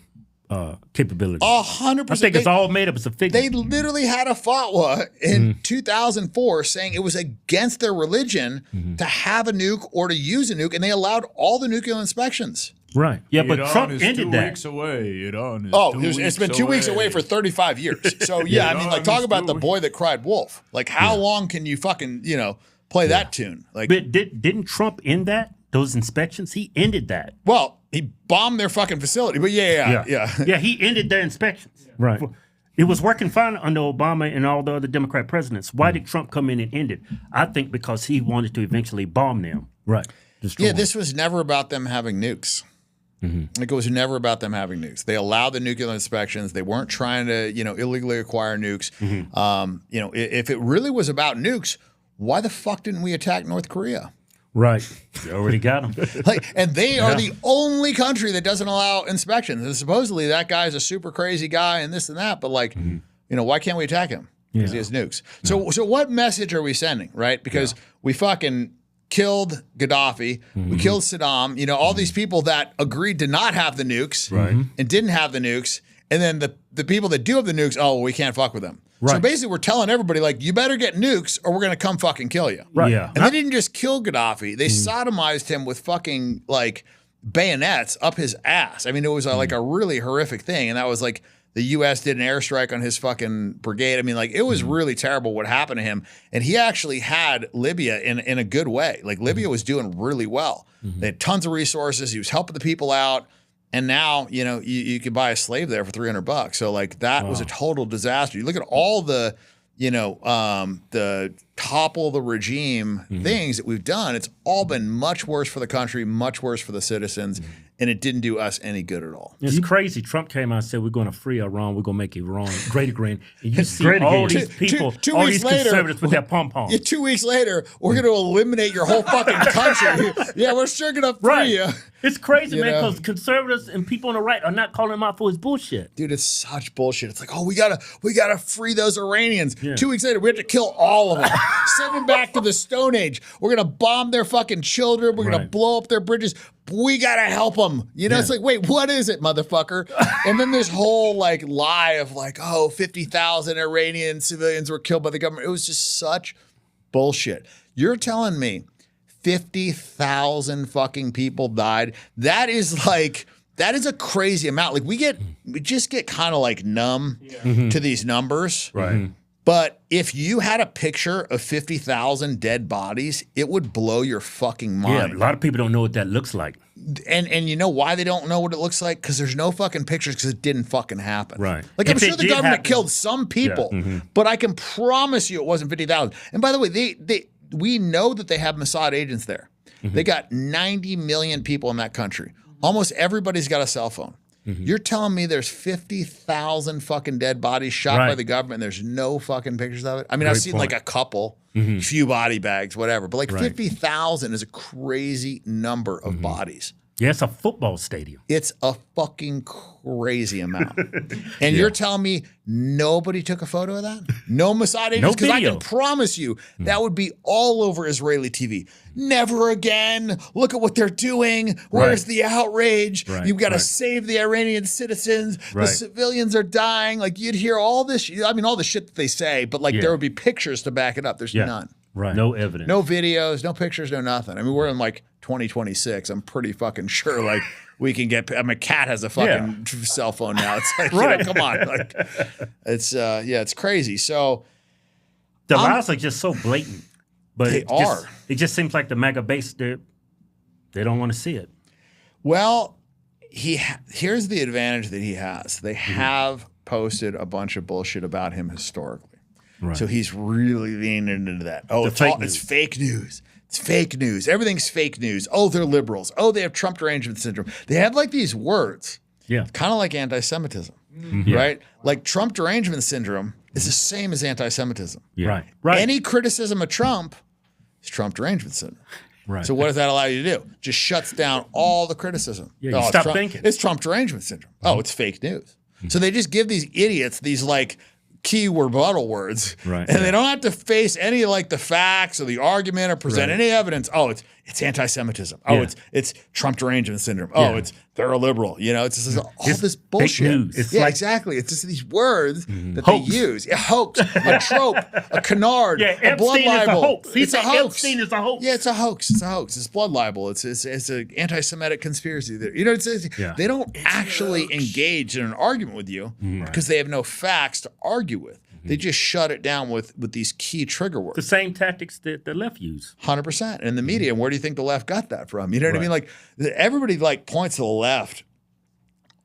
A: capability.
B: 100%.
A: I think it's all made up. It's a figure.
B: They literally had a fatwa in 2004 saying it was against their religion to have a nuke or to use a nuke, and they allowed all the nuclear inspections.
A: Right. Yeah, but
E: Iran
A: Trump
E: is
A: ended
E: 2
A: that.
E: weeks away. Iran is
B: It's been 2 weeks away for 35 years. So yeah, I mean, like talk about the boy that cried wolf. Like how long can you fucking, play that tune? Like,
A: But didn't Trump end that? Those inspections? He ended that.
B: well, he bombed their fucking facility. But yeah.
A: Yeah, he ended their inspections. Right. It was working fine under Obama and all the other Democrat presidents. Why did Trump come in and end it? I think because he wanted to eventually bomb them. Right. Destroy them.
B: This was never about them having nukes. Like it was never about them having nukes. They allowed the nuclear inspections. They weren't trying to, illegally acquire nukes. If it really was about nukes, why the fuck didn't we attack North Korea?
A: Right. You already got them.
B: And they are the only country that doesn't allow inspections. And supposedly that guy's a super crazy guy and this and that. But why can't we attack him? Because he has nukes. So what message are we sending, right? Because we fucking killed Gaddafi, we killed Saddam, all these people that agreed to not have the nukes and didn't have the nukes. And then the people that do have the nukes, we can't fuck with them. Right. So basically we're telling everybody, like, you better get nukes or we're going to come fucking kill you.
A: Right. Yeah.
B: And they didn't just kill Gaddafi. They sodomized him with fucking, like, bayonets up his ass. I mean, it was like a really horrific thing. And that was like the U.S. did an airstrike on his fucking brigade. I mean, like, it was really terrible what happened to him. And he actually had Libya in a good way. Like, Libya was doing really well. They had tons of resources. He was helping the people out. And now, you could buy a slave there for $300. So, like, that was a total disaster. You look at all the, the topple the regime things that we've done. It's all been much worse for the country, much worse for the citizens. And it didn't do us any good at all.
A: It's crazy. Trump came out and said, we're going to free Iran. We're going to make Iran great again. And you see all these people, all these conservatives with their pom-poms.
B: Yeah, 2 weeks later, we're going to eliminate your whole fucking country. Yeah, we're sure going to free you.
A: It's crazy, man, because conservatives and people on the right are not calling him out for his bullshit.
B: Dude, it's such bullshit. It's like, we gotta free those Iranians. Yeah. 2 weeks later, we have to kill all of them. Send them back to the Stone Age. We're gonna bomb their fucking children. We're gonna blow up their bridges. We gotta help them. It's like, wait, what is it, motherfucker? And then this whole like lie of like, 50,000 Iranian civilians were killed by the government. It was just such bullshit. You're telling me 50,000 fucking people died? That is a crazy amount. Like we just get kind of like numb to these numbers.
A: Right.
B: But if you had a picture of 50,000 dead bodies, it would blow your fucking mind.
A: Yeah, a lot of people don't know what that looks like.
B: And you know why they don't know what it looks like? Because there's no fucking pictures because it didn't fucking happen.
A: Right.
B: Like I'm sure the government killed some people, but I can promise you it wasn't 50,000. And by the way, we know that they have Mossad agents there. They got 90 million people in that country. Almost everybody's got a cell phone. You're telling me there's 50,000 fucking dead bodies shot by the government and there's no fucking pictures of it? I mean, I've seen like a couple, few body bags, whatever, but like 50,000 is a crazy number of bodies.
A: Yeah, it's a football stadium.
B: It's a fucking crazy amount. And you're telling me nobody took a photo of that? No Mossad agents? Because I can promise you that would be all over Israeli TV. Never again. Look at what they're doing. Where's the outrage? You've got to save the Iranian citizens. The civilians are dying. Like, you'd hear all this. I mean, all the shit that they say, but like there would be pictures to back it up. There's none.
A: Right. No evidence.
B: No videos, no pictures, no nothing. I mean, we're in like 2026. I'm pretty fucking sure like we can get, I mean, Cat has a fucking cell phone now. It's like, you know, come on. Like, it's, it's crazy. So
A: the lies are just so blatant. But
B: they are.
A: It just seems like the MAGA base, they don't want to see it.
B: Well, here's the advantage that he has. They have posted a bunch of bullshit about him historically. Right. So he's really leaning into that. Oh, it's fake news. It's fake news. Everything's fake news. Oh, they're liberals. Oh, they have Trump derangement syndrome. They have like these words. Yeah. Kind of like anti-Semitism, right? Like Trump derangement syndrome is the same as anti-Semitism.
A: Yeah. Right.
B: Any criticism of Trump is Trump derangement syndrome.
A: Right.
B: So what does that allow you to do? Just shuts down all the criticism.
A: Yeah, you stop thinking.
B: It's Trump derangement syndrome. Oh, it's fake news. So they just give these idiots these like key rebuttal words, and they don't have to face any like the facts or the argument or present any evidence. Oh, it's anti-Semitism. Oh, it's Trump derangement syndrome. Oh, they're a liberal. You know, it's just all this bullshit.
A: Fake news.
B: It's exactly. It's just these words that they use. A hoax, a trope, a canard, a blood libel.
A: It's a hoax.
B: Epstein is a hoax. Yeah, it's a hoax. It's a hoax. It's blood libel. It's an anti-Semitic conspiracy. You know, they don't actually engage in an argument with you because they have no facts to argue with. They just shut it down with these key trigger words.
A: The same tactics that the left use.
B: 100%. And the media, and where do you think the left got that from? You know what I mean? Like everybody like points to the left.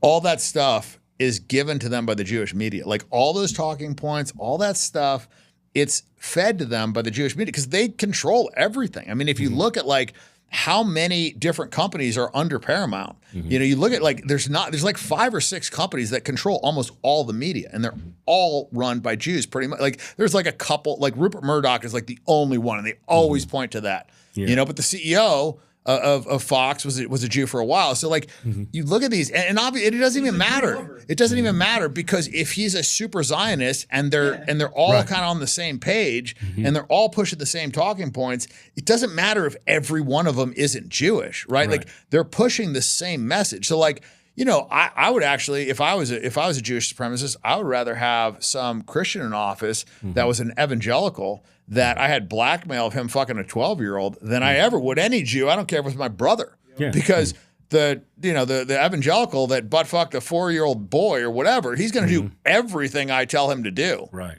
B: All that stuff is given to them by the Jewish media. Like all those talking points, all that stuff, it's fed to them by the Jewish media because they control everything. I mean, if you look at like how many different companies are under Paramount. You know, you look at like there's like 5 or 6 companies that control almost all the media, and they're all run by Jews pretty much. Like there's like a couple, like Rupert Murdoch is like the only one, and they always point to that. You know, but the CEO of Fox was a Jew for a while. So like you look at these, and obviously it doesn't even matter. It doesn't even matter because if he's a super Zionist and they're all kind of on the same page and they're all pushing the same talking points, it doesn't matter if every one of them isn't Jewish, right? Like they're pushing the same message. So like, you know, I would actually, if I was a Jewish supremacist, I would rather have some Christian in office that was an evangelical that I had blackmail of him fucking a 12-year-old than I ever would any Jew. I don't care if it was my brother, because the evangelical that butt fucked a 4-year-old boy or whatever, he's going to do everything I tell him to do. Right.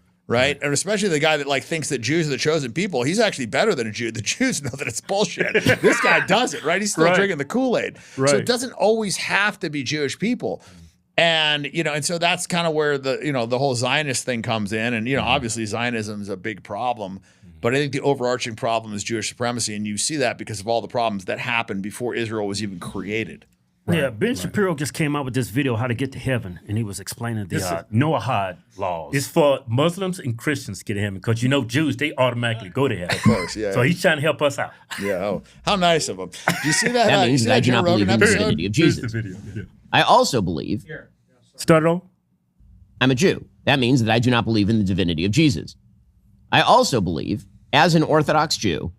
B: And especially the guy that like thinks that Jews are the chosen people, he's actually better than a Jew. The Jews know that it's bullshit. This guy doesn't, right? He's still drinking the Kool-Aid. So it doesn't always have to be Jewish people. And, you know, and so that's kind of where the whole Zionist thing comes in. And, you know, obviously Zionism is a big problem, but I think the overarching problem is Jewish supremacy. And you see that because of all the problems that happened before Israel was even created.
A: Yeah, Ben Shapiro just came out with this video, How to Get to Heaven, and he was explaining the Noahide laws. It's for Muslims and Christians to get to heaven because, you know, Jews, they automatically go to heaven.
B: Of course, yeah.
A: So he's trying to help us out.
B: Yeah, oh, how nice of him. Do you see that?
E: That means that I do not believe in the divinity of Jesus. I also believe...
A: Start it on.
E: I'm a Jew. That means that I do not believe in the divinity of Jesus. I also believe, as an Orthodox Jew,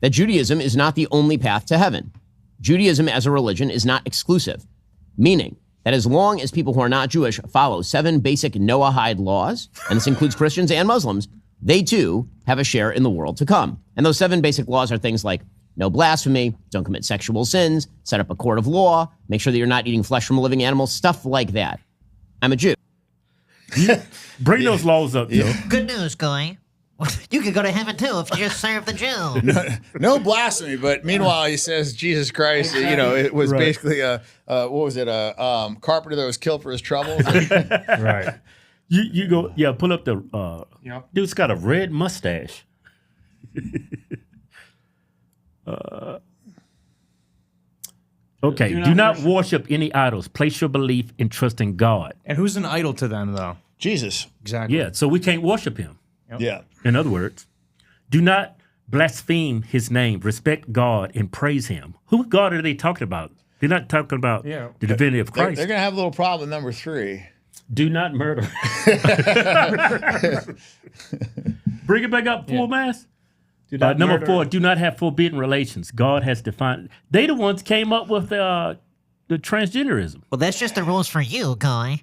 E: that Judaism is not the only path to heaven. Judaism as a religion is not exclusive, meaning that as long as people who are not Jewish follow 7 basic Noahide laws, and this includes Christians and Muslims, they too have a share in the world to come. And those 7 basic laws are things like no blasphemy, don't commit sexual sins, set up a court of law, make sure that you're not eating flesh from a living animal, stuff like that. I'm a Jew.
A: Bring those laws up, Joe.
F: Good news, guy. You could go to heaven too if you just serve the Jew.
B: No blasphemy, but meanwhile he says Jesus Christ. You know, it was basically a carpenter that was killed for his troubles.
A: Right. You go pull up the dude's got a red mustache. Okay, do not worship any idols. Place your belief and trust in God.
G: And who's an idol to them, though?
B: Jesus.
G: Exactly.
A: Yeah, so we can't worship him.
B: Yeah.
A: In other words, do not blaspheme his name. Respect God and praise him. Who God are they talking about? They're not talking about the divinity of Christ.
B: They're going to have a little problem with number 3.
A: Do not murder. Bring it back up, full mass. Number 4, do not have forbidden relations. God has defined. They the ones came up with the transgenderism.
F: Well, that's just the rules for you, guy.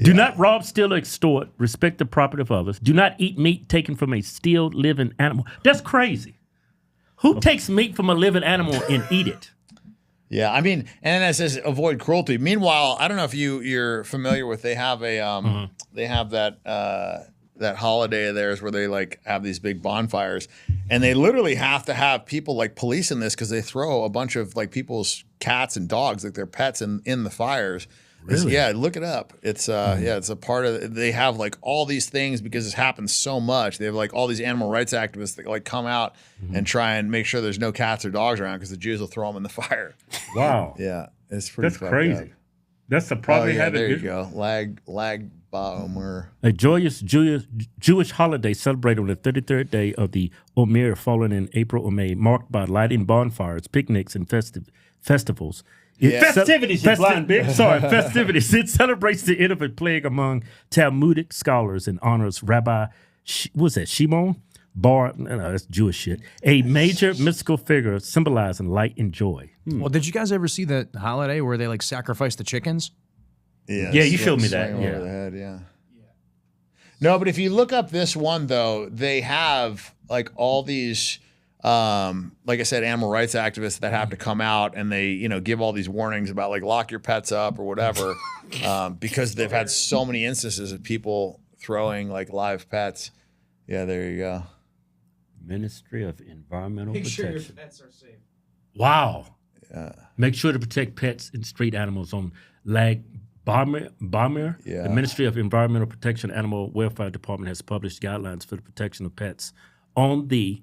A: Do not rob, steal, or extort. Respect the property of others. Do not eat meat taken from a still living animal. That's crazy. Who takes meat from a living animal and eat it?
B: Yeah, I mean, and it says avoid cruelty. Meanwhile, I don't know if you're familiar with. They have a they have that holiday of theirs where they like have these big bonfires, and they literally have to have people like policing this because they throw a bunch of like people's cats and dogs, like their pets, in the fires.
A: Really?
B: Yeah, look it up. It's it's a part of. They have like all these things because this happens so much. They have like all these animal rights activists that like come out and try and make sure there's no cats or dogs around because the Jews will throw them in the fire.
A: Wow.
B: Yeah, it's pretty.
A: That's
B: fucked
A: crazy.
B: up.
A: That's the problem.
B: There you go. Lag Baumer.
A: A joyous Jewish holiday celebrated on the 33rd day of the Omer, falling in April or May, marked by lighting bonfires, picnics, and festivals.
C: Festivities, you blind bitch.
A: Sorry, festivities. It celebrates the end of a plague among Talmudic scholars and honors Rabbi, Shimon Bar, no, that's Jewish shit, a major mystical figure symbolizing light and joy.
G: Well, did you guys ever see the holiday where they like sacrifice the chickens?
B: Yeah,
A: you showed me that.
B: Over the head, yeah. No, but if you look up this one though, they have like all these, like I said, animal rights activists that have to come out and they, give all these warnings about like lock your pets up or whatever, because they've had so many instances of people throwing like live pets. Yeah, there you go.
A: Ministry of Environmental
G: Make
A: Protection.
G: sure your pets are safe.
A: Wow. Make sure to protect pets and street animals on Lag Baumer.
B: Yeah.
A: The Ministry of Environmental Protection Animal Welfare Department has published guidelines for the protection of pets on the,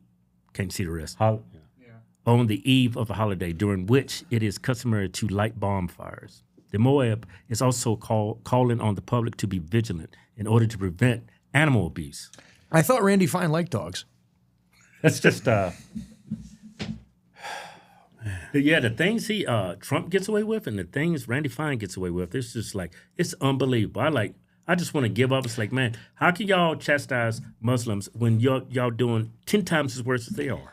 A: can't see the rest, on the eve of a holiday during which it is customary to light bonfires. The Moab is also calling on the public to be vigilant in order to prevent animal abuse.
G: I thought Randy Fine liked dogs.
A: That's just the things Trump gets away with and the things Randy Fine gets away with, it's just like, it's unbelievable. I just want to give up. It's like, man, how can y'all chastise Muslims when y'all doing 10 times as worse as they are?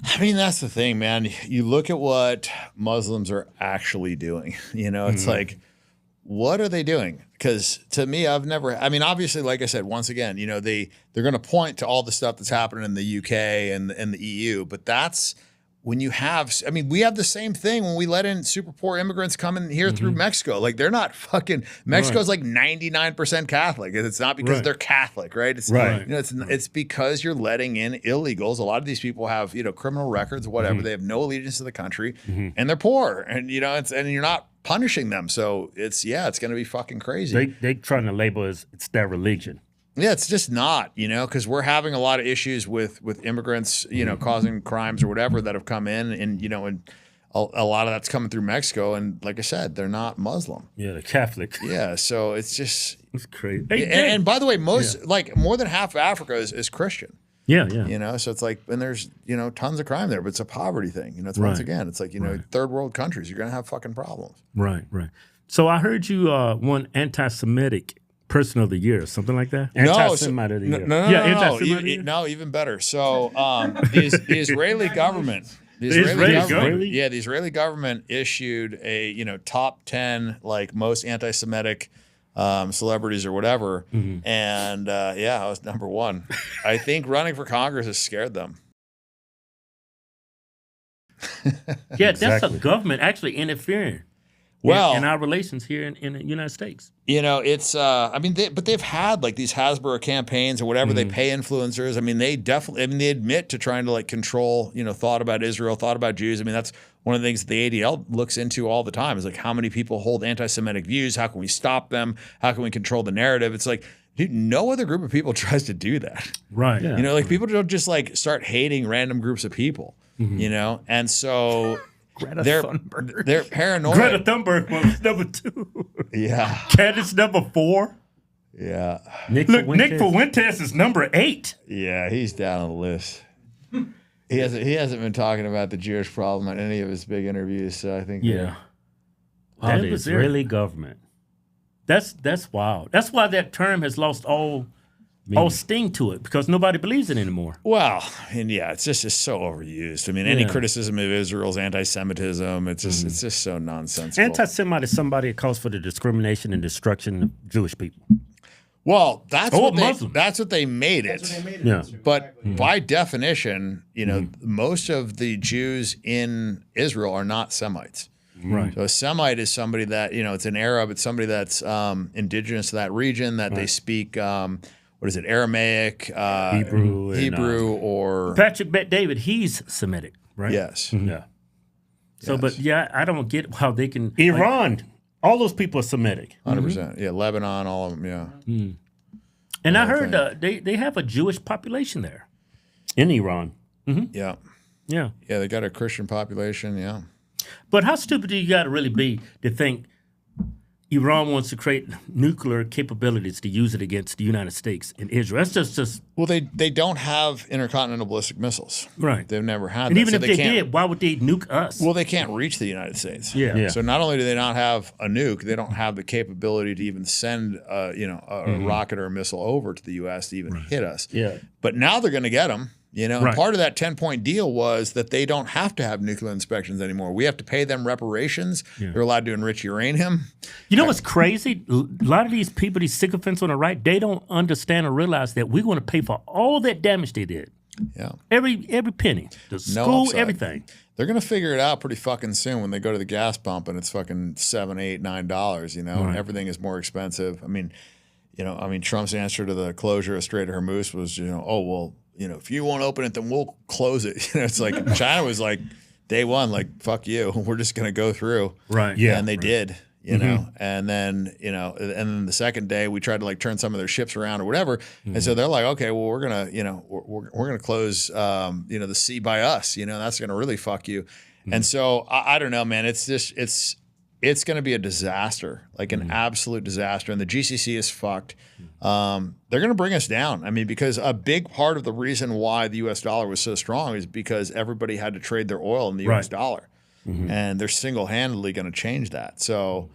B: I mean, that's the thing, man. You look at what Muslims are actually doing. It's like, what are they doing? Because to me, obviously, like I said, once again, they're going to point to all the stuff that's happening in the UK and the EU, but that's when you have, we have the same thing when we let in super poor immigrants come in here through Mexico. Like they're not fucking, Mexico's like 99% Catholic. It's not because they're Catholic, right? It's it's because you're letting in illegals. A lot of these people have, criminal records, whatever. They have no allegiance to the country and they're poor and, and you're not punishing them. So it's going to be fucking crazy.
A: They trying to label it's their religion.
B: Yeah, it's just not, because we're having a lot of issues with immigrants, causing crimes or whatever that have come in and, and a lot of that's coming through Mexico. And like I said, they're not Muslim.
A: Yeah, they're Catholic.
B: Yeah, so it's just.
A: It's crazy.
B: And by the way, more than half of Africa is Christian.
A: Yeah, yeah.
B: So it's like, and there's, tons of crime there, but it's a poverty thing. It's once again, it's like, third world countries, you're going to have fucking problems.
A: Right. So I heard you won anti-Semitic Person of the Year, something like that? Anti-Semite of the Year.
B: No, even better. So the Israeli government, the Israeli government issued a top 10 like most anti-Semitic celebrities or whatever, and I was number 1. I think running for Congress has scared them.
A: That's the government actually interfering. In our relations here in the United States.
B: It's, but they've had like these Hasbro campaigns or whatever. They pay influencers. they definitely, they admit to trying to like control, thought about Israel, thought about Jews. That's one of the things that the ADL looks into all the time is like how many people hold anti-Semitic views? How can we stop them? How can we control the narrative? It's like, dude, no other group of people tries to do that.
A: Right. Yeah.
B: People don't just like start hating random groups of people. you know, and so they're paranoid.
A: Greta Thunberg was number 2.
B: Yeah.
A: Candace number 4.
B: Yeah.
A: Nick Fuentes is number 8.
B: Yeah, he's down on the list. He hasn't been talking about the Jewish problem in any of his big interviews, so I think
A: that is really government. That's wild. That's why that term has lost all sting to it, because nobody believes it anymore.
B: Well, and it's just so overused. I mean, any criticism of Israel's anti-Semitism, it's just so nonsensical.
A: Anti-Semite is somebody that calls for the discrimination and destruction of Jewish people.
B: Well, that's what they made it.
A: Yeah.
B: But by definition, you know, most of the Jews in Israel are not Semites.
A: Right.
B: So a Semite is somebody that, you know, it's an Arab, it's somebody that's indigenous to that region, that they speak Aramaic, Hebrew, or
A: Patrick Bet David, he's Semitic, right?
B: Yes.
A: Yeah. So, but I don't get how they can. Iran, all those people are Semitic.
B: 100%. Yeah, Lebanon, all of them. Yeah.
A: And I heard they have a Jewish population there in Iran.
B: Yeah.
A: Yeah.
B: Yeah, they got a Christian population. Yeah.
A: But how stupid do you got to really be to think Iran wants to create nuclear capabilities to use it against the United States and Israel? That's just
B: well, they don't have intercontinental ballistic missiles.
A: Right.
B: They've never had
A: and
B: that.
A: even if they did, why would they nuke us?
B: Well, they can't reach the United States.
A: Yeah.
B: So not only do they not have a nuke, they don't have the capability to even send a rocket or a missile over to the U.S. to even hit us.
A: Yeah.
B: But now they're going to get them. You know, and part of that 10-point deal was that they don't have to have nuclear inspections anymore. We have to pay them reparations. Yeah. They're allowed to enrich uranium.
A: You know what's crazy? A lot of these people, these sycophants on the right, they don't understand or realize that we're going to pay for all that damage they did.
B: Yeah.
A: Every penny. The school, everything.
B: They're going to figure it out pretty fucking soon when they go to the gas pump and it's fucking $7, $8, $9, you know, and everything is more expensive. I mean, Trump's answer to the closure of Strait of Hormuz was, if you won't open it, then we'll close it. It's like China was like day one, like, fuck you. We're just going to go through.
A: Right.
B: Yeah. And they did, you know, and then, and then the second day we tried to like turn some of their ships around or whatever. And so they're like, okay, well, we're going to, we're going to close, the sea by us, that's going to really fuck you. And so I don't know, man, it's going to be a disaster, like an absolute disaster. And the GCC is fucked. They're going to bring us down. I mean, because a big part of the reason why the U.S. dollar was so strong is because everybody had to trade their oil in the U.S. dollar. And they're single-handedly going to change that. So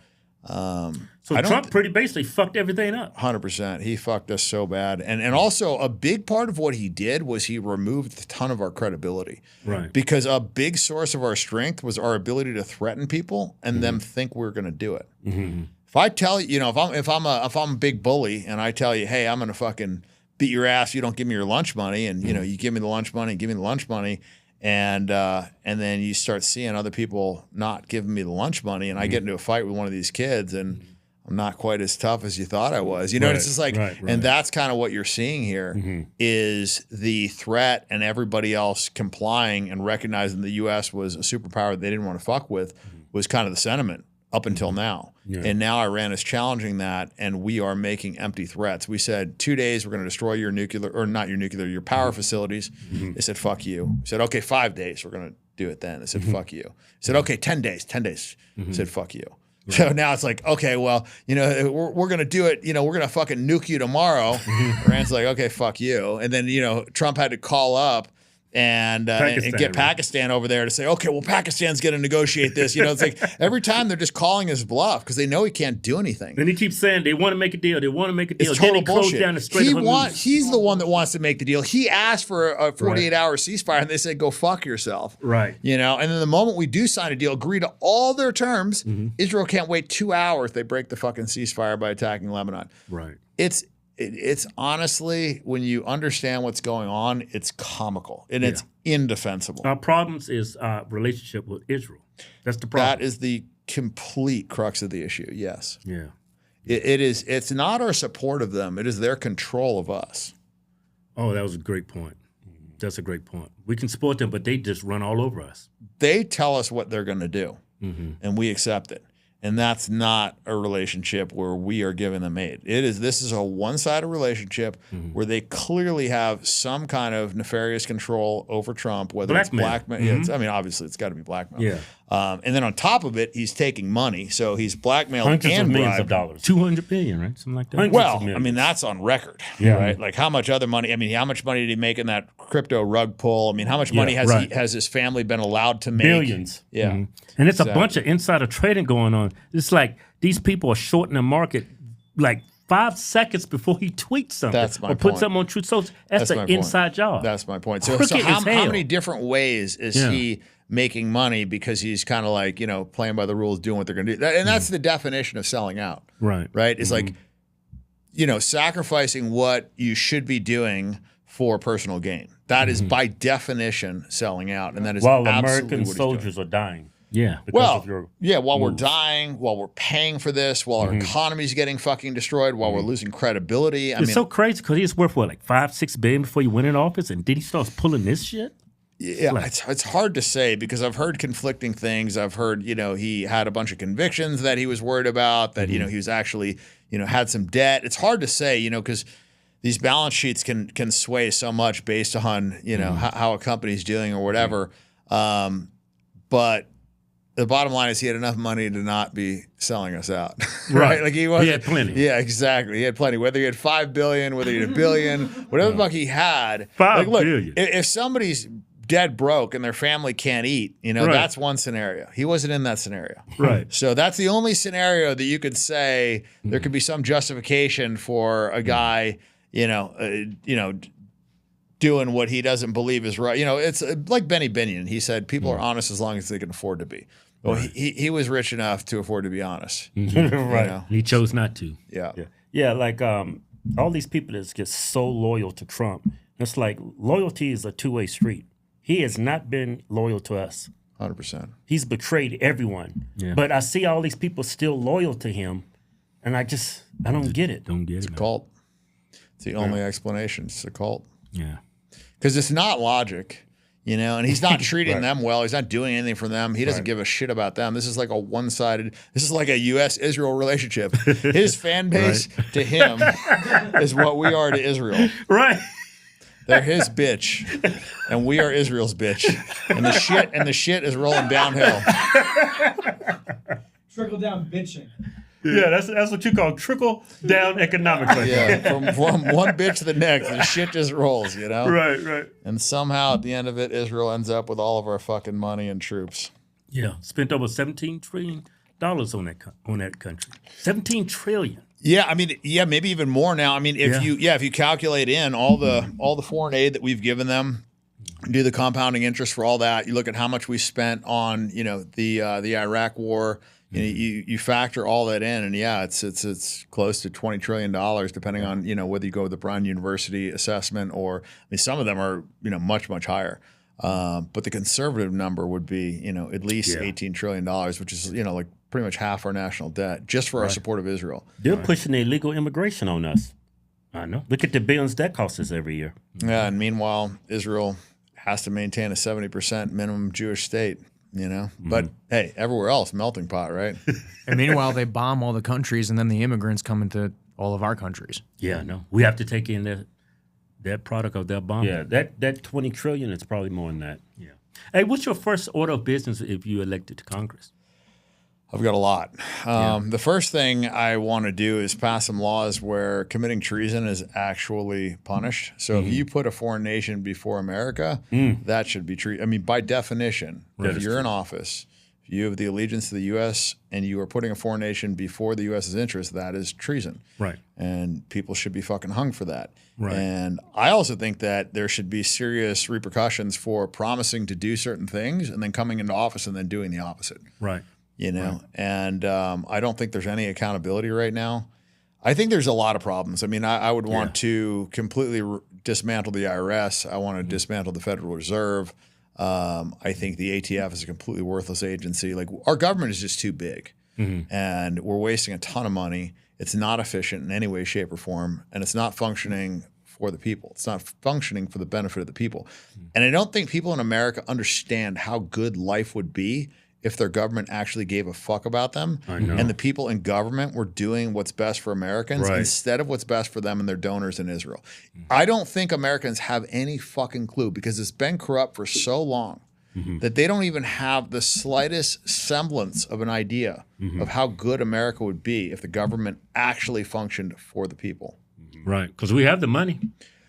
A: Trump pretty basically fucked everything up.
B: 100%. He fucked us so bad. And also a big part of what he did was he removed a ton of our credibility.
A: Right.
B: Because a big source of our strength was our ability to threaten people and them think we're going to do it. If I tell you, if I'm a big bully and I tell you, hey, I'm going to fucking beat your ass, you don't give me your lunch money, and you give me the lunch money, and then you start seeing other people not giving me the lunch money, and I get into a fight with one of these kids, and I'm not quite as tough as you thought I was. It's just like, and that's kind of what you're seeing here is the threat and everybody else complying and recognizing the U.S. was a superpower they didn't want to fuck with was kind of the sentiment up until now. And now Iran is challenging that, and we are making empty threats. We said 2 days we're going to destroy your your power facilities. They said, fuck you. We said, okay, 5 days we're going to do it then. They said, fuck you. We said, okay, 10 days. Said, fuck you. Right. So now it's like, okay, well, we're going to do it. We're going to fucking nuke you tomorrow. Iran's like, okay, fuck you. And then, Trump had to call up and get Pakistan over there to say, okay, well, Pakistan's going to negotiate this. It's like every time they're just calling his bluff because they know he can't do anything.
A: Then he keeps saying they want to make a deal. They want to make a deal.
B: It's total
A: then he
B: bullshit.
A: Down the Strait of Hormuz.
B: He's the one that wants to make the deal. He asked for a 48-hour ceasefire, and they said, go fuck yourself.
A: Right.
B: And then the moment we do sign a deal, agree to all their terms, Israel can't wait 2 hours. They break the fucking ceasefire by attacking Lebanon.
A: Right.
B: It's honestly, when you understand what's going on, it's comical and it's indefensible.
A: Our problems is our relationship with Israel. That's the problem.
B: That is the complete crux of the issue. Yes.
A: Yeah.
B: It is. It's not our support of them. It is their control of us.
A: Oh, that was a great point. That's a great point. We can support them, but they just run all over us.
B: They tell us what they're going to do, and we accept it. And that's not a relationship where we are giving them aid. This is a one-sided relationship where they clearly have some kind of nefarious control over Trump, whether it's blackmail. I mean, obviously, it's got to be blackmail.
A: Yeah.
B: And then on top of it, he's taking money. So he's blackmailed
A: hundreds
B: and
A: of millions
B: bribed.
A: of dollars. 200 billion, right? Something like that.
B: Well, I mean, that's on record, right? Like how much other money? I mean, how much money did he make in that crypto rug pull? I mean, how much money has his family been allowed to make?
A: Billions.
B: Yeah.
A: And it's a bunch of insider trading going on. It's like these people are shorting the market like 5 seconds before he tweets something
B: That's my
A: or puts
B: point.
A: something on Truth Social. That's an inside job.
B: That's my point. So,
A: Crooked
B: how
A: as hell.
B: many different ways is he making money because he's kind of like, playing by the rules, doing what they're going to do? And that's the definition of selling out.
A: Right.
B: Right? It's like, sacrificing what you should be doing for personal gain. That is by definition selling out. And that is
A: while
B: absolutely
A: American
B: what he's
A: soldiers
B: doing.
A: are dying. Yeah.
B: While
A: moves.
B: we're dying, while we're paying for this, while our economy's getting fucking destroyed, while we're losing credibility.
A: It's so crazy because he's worth like $5-6 billion before he went in office, and then he starts pulling this shit.
B: Yeah, it's hard to say because I've heard conflicting things. I've heard, he had a bunch of convictions that he was worried about, that, he was actually, had some debt. It's hard to say, because these balance sheets can sway so much based on, how a company's doing or whatever. But the bottom line is he had enough money to not be selling us out. Right? Like he
A: had plenty.
B: Yeah, exactly. He had plenty. Whether he had $5 billion, whether he had $1 billion, whatever the fuck he had.
A: $5 billion.
B: If somebody's dead broke and their family can't eat, that's one scenario. He wasn't in that scenario.
A: Right.
B: So that's the only scenario that you could say there could be some justification for a guy, doing what he doesn't believe is right. It's like Benny Binion. He said people are honest as long as they can afford to be. Well, he was rich enough to afford to be honest.
A: Right. He chose not to.
B: Yeah.
A: Like all these people that get so loyal to Trump. It's like loyalty is a two-way street. He has not been loyal to us.
B: 100%.
A: He's betrayed everyone. Yeah. But I see all these people still loyal to him, and I don't get it.
B: It's a cult. It's the only explanation. It's a cult.
A: Yeah.
B: Because it's not logic, and he's not treating them well. He's not doing anything for them. He doesn't give a shit about them. This is like a one-sided, this is like a U.S.-Israel relationship. His fan base to him is what we are to Israel.
A: Right.
B: They're his bitch, and we are Israel's bitch. And the shit is rolling downhill.
C: Trickle down bitching.
A: Yeah, that's what you call trickle down economically.
B: Yeah, from one bitch to the next, the shit just rolls,
A: Right.
B: And somehow at the end of it, Israel ends up with all of our fucking money and troops.
A: Yeah, spent over $17 trillion on that country. $17 trillion.
B: Yeah, I mean, maybe even more now. I mean, if you calculate in all the foreign aid that we've given them, do the compounding interest for all that, you look at how much we spent on, the Iraq war. You factor all that in, and it's close to $20 trillion, depending on whether you go with the Brown University assessment or some of them are much higher. But the conservative number would be at least $18 trillion, which is like pretty much half our national debt just for our support of Israel.
A: They're pushing illegal immigration on us. I know. Look at the billions that costs us every year.
B: Yeah, and meanwhile, Israel has to maintain a 70% minimum Jewish state. But hey, everywhere else, melting pot, right?
G: And meanwhile, they bomb all the countries, and then the immigrants come into all of our countries.
A: Yeah, no, we have to take in that product of that bomb. Yeah, that 20 trillion is probably more than that. Yeah. Hey, what's your first order of business if you elected to Congress?
B: I've got a lot. The first thing I want to do is pass some laws where committing treason is actually punished. So if you put a foreign nation before America, that should be treated. I mean, by definition, if you're in office, if you have the allegiance to the U.S. and you are putting a foreign nation before the U.S.'s interest, that is treason.
A: Right.
B: And people should be fucking hung for that.
A: Right.
B: And I also think that there should be serious repercussions for promising to do certain things and then coming into office and then doing the opposite.
A: Right.
B: And I don't think there's any accountability right now. I think there's a lot of problems. I mean, I would want to completely dismantle the IRS. I want to dismantle the Federal Reserve. I think the ATF is a completely worthless agency. Like our government is just too big, and we're wasting a ton of money. It's not efficient in any way, shape, or form, and it's not functioning for the people. It's not functioning for the benefit of the people. And I don't think people in America understand how good life would be if their government actually gave a fuck about them and the people in government were doing what's best for Americans instead of what's best for them and their donors in Israel. I don't think Americans have any fucking clue because it's been corrupt for so long that they don't even have the slightest semblance of an idea of how good America would be if the government actually functioned for the people.
A: Right, because we have the money.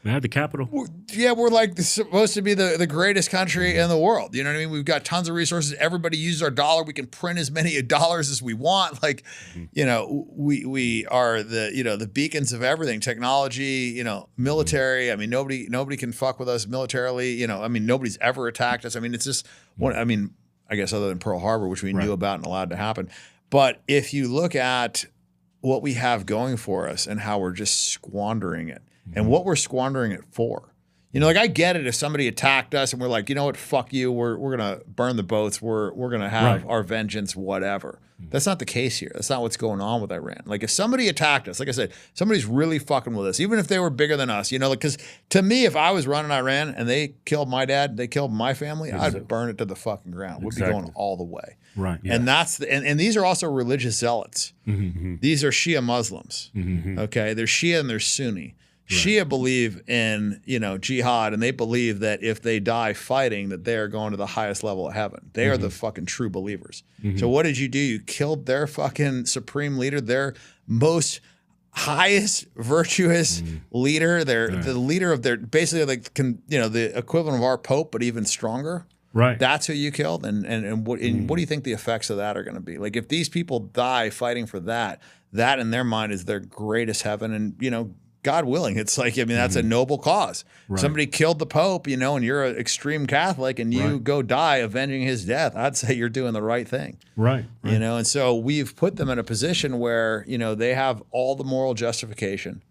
A: We have the capital.
B: Yeah, we're like supposed to be the greatest country in the world. You know what I mean? We've got tons of resources. Everybody uses our dollar. We can print as many dollars as we want. Like, you know, we are the beacons of everything. Technology, military. I mean, nobody can fuck with us militarily. I mean, nobody's ever attacked us. I mean, it's just one. I mean, I guess other than Pearl Harbor, which we knew about and allowed to happen. But if you look at what we have going for us and how we're just squandering it. And what we're squandering it for. Like I get it if somebody attacked us and we're like, you know what, fuck you, we're gonna burn the boats, we're gonna have our vengeance, whatever. That's not the case here. That's not what's going on with Iran. Like if somebody attacked us, like I said, somebody's really fucking with us, even if they were bigger than us, because to me, if I was running Iran and they killed my dad, they killed my family, I'd burn it to the fucking ground. We'd be going all the way.
A: Right. Yeah.
B: And that's and these are also religious zealots. These are Shia Muslims. Okay. They're Shia and they're Sunni. Shia believe in, jihad, and they believe that if they die fighting, that they are going to the highest level of heaven. They are the fucking true believers. So what did you do? You killed their fucking supreme leader, their most highest virtuous leader. They're the leader of their, basically like, the equivalent of our pope, but even stronger.
A: Right.
B: That's who you killed. And what do you think the effects of that are going to be? Like if these people die fighting for that in their mind is their greatest heaven. And, God willing, it's like, that's a noble cause. Right. Somebody killed the Pope, and you're an extreme Catholic and you go die avenging his death. I'd say you're doing the right thing.
A: Right.
B: And so we've put them in a position where, they have all the moral justification.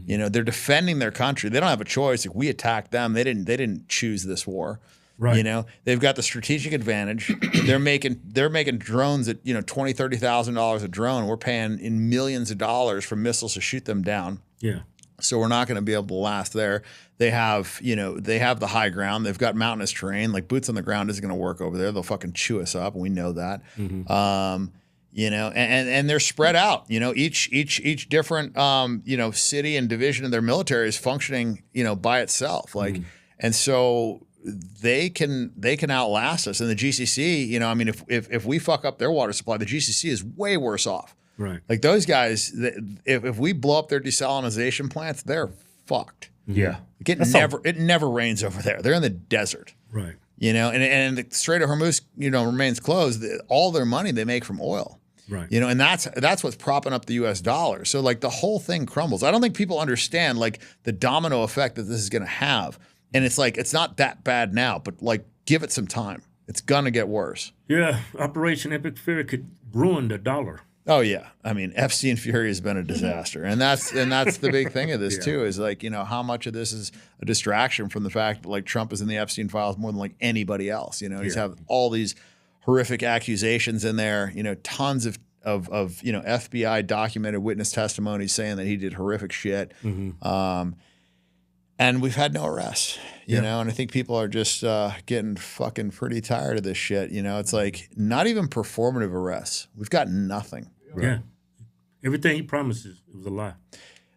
B: They're defending their country. They don't have a choice. If we attack them, they didn't choose this war. Right. They've got the strategic advantage. They're making drones at, $20,000, $30,000 a drone. We're paying in millions of dollars for missiles to shoot them down.
A: Yeah.
B: So we're not going to be able to last there. They have, they have the high ground. They've got mountainous terrain. Like boots on the ground isn't going to work over there. They'll fucking chew us up, and we know that. And they're spread out. Each different city and division of their military is functioning, by itself. Like, and so they can outlast us. And the GCC, if we fuck up their water supply, the GCC is way worse off.
A: Right.
B: Like those guys, if we blow up their desalination plants, they're fucked.
A: Yeah.
B: It never rains over there. They're in the desert.
A: Right.
B: And the Strait of Hormuz, remains closed. All their money they make from oil.
A: Right.
B: And that's what's propping up the US dollar. So like the whole thing crumbles. I don't think people understand like the domino effect that this is going to have. And it's like, it's not that bad now, but like give it some time. It's going to get worse.
A: Yeah. Operation Epic Fury could ruin the dollar.
B: Oh yeah, Epstein Fury has been a disaster, and that's the big thing of this too. Is like how much of this is a distraction from the fact that like Trump is in the Epstein files more than like anybody else. He's have all these horrific accusations in there. Tons of FBI documented witness testimonies saying that he did horrific shit. And we've had no arrests, and I think people are just getting fucking pretty tired of this shit. It's like not even performative arrests. We've got nothing.
A: Right. Yeah. Everything he promises, it was a lie.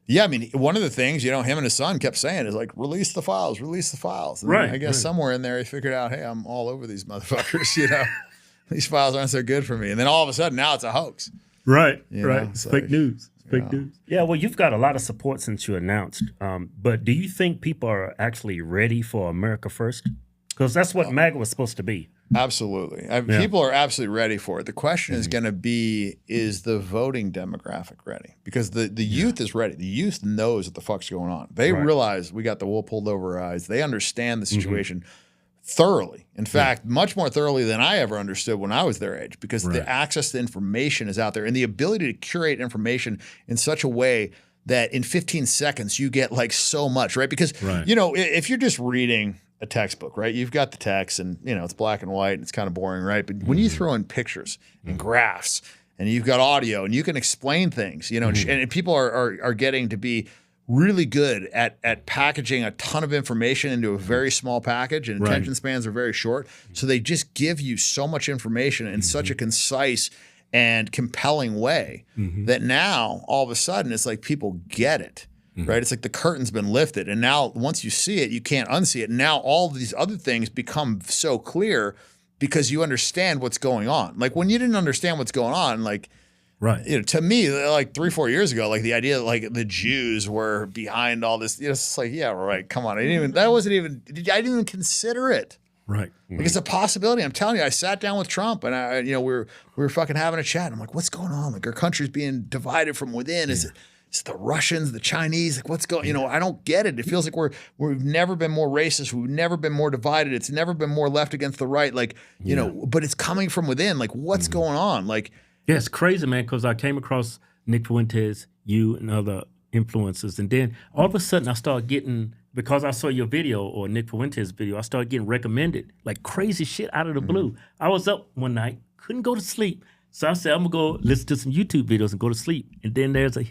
B: Yeah, one of the things, him and his son kept saying is like, release the files. And I guess somewhere in there he figured out, hey, I'm all over these motherfuckers, These files aren't so good for me. And then all of a sudden now it's a hoax.
A: Right, right. It's fake news. Fake news. Yeah, well, you've got a lot of support since you announced. But do you think people are actually ready for America First? Because that's what MAGA was supposed to be.
B: Absolutely. People are absolutely ready for it. The question is going to be, is the voting demographic ready? Because the youth is ready. The youth knows what the fuck's going on. They realize we got the wool pulled over our eyes. They understand the situation thoroughly. In fact, much more thoroughly than I ever understood when I was their age, because the access to information is out there and the ability to curate information in such a way that in 15 seconds you get like so much, right? Because, if you're just reading a textbook, right? You've got the text and, it's black and white and it's kind of boring, right? But when you throw in pictures and graphs and you've got audio and you can explain things, and people are getting to be really good at packaging a ton of information into a very small package, and attention spans are very short. So they just give you so much information in such a concise and compelling way that now all of a sudden it's like people get it. Right? It's like the curtain's been lifted, and now once you see it, you can't unsee it. And now all of these other things become so clear because you understand what's going on. Like when you didn't understand what's going on, like, you know, to me, like 3-4 years ago, like the idea that like the Jews were behind all this, you know, it's like, yeah, right, come on. I didn't even consider it. Right. Like it's a possibility. I'm telling you, I sat down with Trump and we were fucking having a chat. And I'm like, what's going on? Like our country's being divided from within. It's the Russians, the Chinese, like what's going, I don't get it. It feels like we've never been more racist. We've never been more divided. It's never been more left against the right. Like, you know, but it's coming from within. Like what's going on? Like,
A: yeah, it's crazy, man, because I came across Nick Fuentes, you and other influencers. And then all of a sudden I started getting, because I saw your video or Nick Fuentes' video, I started getting recommended like crazy shit out of the blue. I was up one night, couldn't go to sleep. So I said, I'm going to go listen to some YouTube videos and go to sleep. And then there's a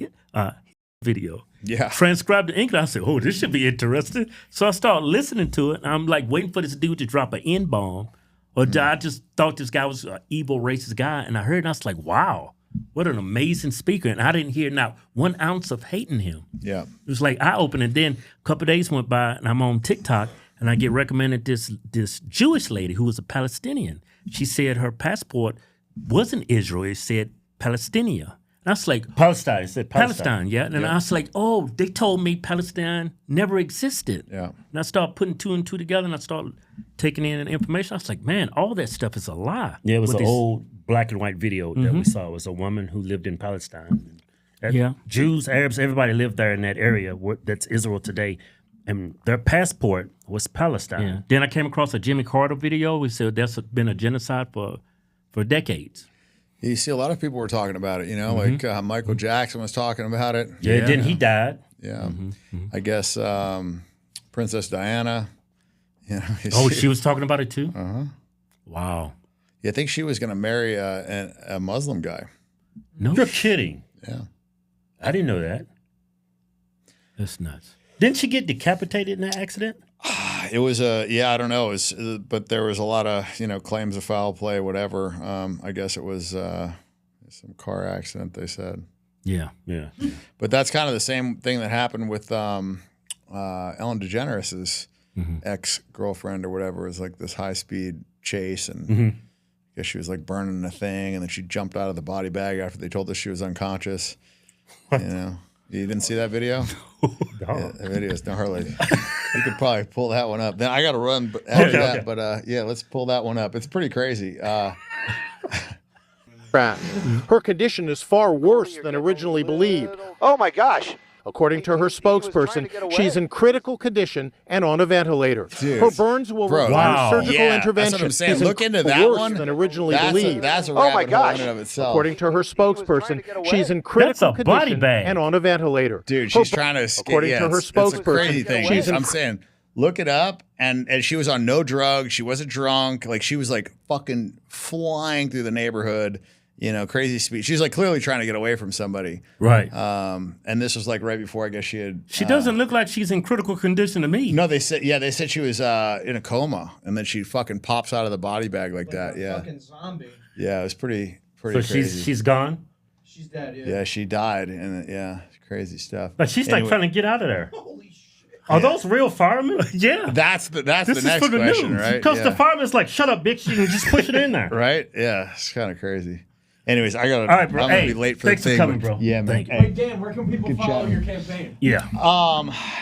A: video. Yeah. Transcribed in English. I said, oh, this should be interesting. So I started listening to it. And I'm like waiting for this dude to drop an N-bomb. Or I just thought this guy was an evil, racist guy. And I heard it and I was like, wow, what an amazing speaker. And I didn't hear not 1 ounce of hating him. Yeah. It was like eye-opening. Then a couple of days went by and I'm on TikTok and I get recommended this Jewish lady who was a Palestinian. She said her passport wasn't Israel, it said Palestinian. And I was like,
B: Palestine, it said Palestine.
A: Yeah. And I was like, oh, they told me Palestine never existed. Yeah. And I started putting 2 and 2 together and I started taking in the information. I was like, man, all that stuff is a lie.
C: Yeah, it was an old black and white video that we saw. It was a woman who lived in Palestine. Jews, Arabs, everybody lived there in that area. That's Israel today. And their passport was Palestine.
A: Yeah. Then I came across a Jimmy Carter video. We said that's been a genocide for decades.
B: You see, a lot of people were talking about it, like Michael Jackson was talking about it.
C: Yeah, then he died.
B: Yeah. I guess Princess Diana.
A: She was talking about it too? Uh-huh. Wow.
B: Yeah, I think she was going to marry a Muslim guy.
A: No,
C: you're kidding.
B: Yeah.
C: I didn't know that.
A: That's nuts.
C: Didn't she get decapitated in that accident?
B: It was I don't know. But there was a lot of, claims of foul play, whatever. I guess it was some car accident, they said.
A: Yeah.
B: But that's kind of the same thing that happened with Ellen DeGeneres' ex-girlfriend or whatever. It was like this high-speed chase, and I guess she was like burning a thing, and then she jumped out of the body bag after they told us she was unconscious. What? You didn't see that video? No. Yeah, that video is gnarly. You could probably pull that one up. Then I got to run after that, but let's pull that one up. It's pretty crazy.
H: Her condition is far worse than originally believed.
I: Oh my gosh.
H: According to her spokesperson, she's in critical condition and on a ventilator.
B: Dude,
H: her burns will require surgical intervention.
B: That's what I'm saying. Look into that
H: worse
B: one.
H: Than originally believed.
B: That's a rabbit hole in and of itself.
H: According to her spokesperson, she's in critical condition and on a ventilator.
B: Dude, she's trying to escape.
H: According to her spokesperson,
B: I'm saying, look it up. And she was on no drugs. She wasn't drunk. Like she was like fucking flying through the neighborhood. Crazy speed. She's like clearly trying to get away from somebody.
A: Right.
B: And this was like right before I guess she had.
A: She doesn't look like she's in critical condition to me.
B: No, they said she was in a coma, and then she fucking pops out of the body bag like that. Yeah.
J: Fucking zombie.
B: Yeah, it was pretty
A: so
B: crazy.
A: she's gone.
J: She's dead.
B: Yeah, she died, and it's crazy stuff.
A: But she's like trying to get out of there.
J: Holy shit.
A: Are those real firemen? Yeah.
B: That's the next question, right?
A: Because the fireman's like, shut up, bitch. You can just push it in there.
B: Right? Yeah, it's kind of crazy. Anyways, I gotta.
A: All right, bro.
B: I'm gonna be late for the thing.
A: Thanks for coming, bro.
B: Yeah, man.
J: Hey, Dan, where can people follow your campaign?
A: Yeah.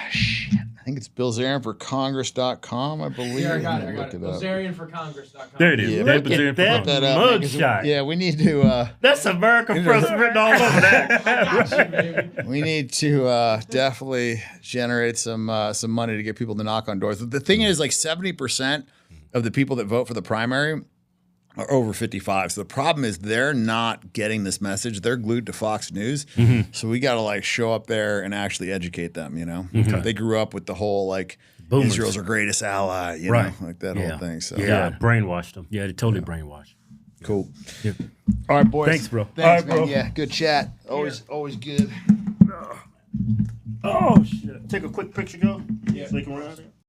B: Shit. I think it's Bilzerianforcongress.com, I believe.
J: Yeah, I got it. Bilzerianforcongress.com.
A: There it is.
B: Yeah,
A: Bilzerian
B: that
A: mugshot.
B: Yeah, we need to.
A: That's America First written all over that.
B: We need to definitely generate some money to get people to knock on doors. The thing is, like 70% of the people that vote for the primary are over 55. So the problem is they're not getting this message. They're glued to Fox News. So we got to like show up there and actually educate them, They grew up with the whole like Boomers. Israel's our greatest ally, you know, like that whole thing. So
A: brainwashed them. Yeah, they totally brainwashed.
B: Cool.
A: Yeah.
B: All right, boys.
A: Thanks, bro.
B: Thanks, man. Yeah, good chat. Always good.
C: Oh shit! Take a quick picture, go.
J: Yeah.
C: So you can run out there.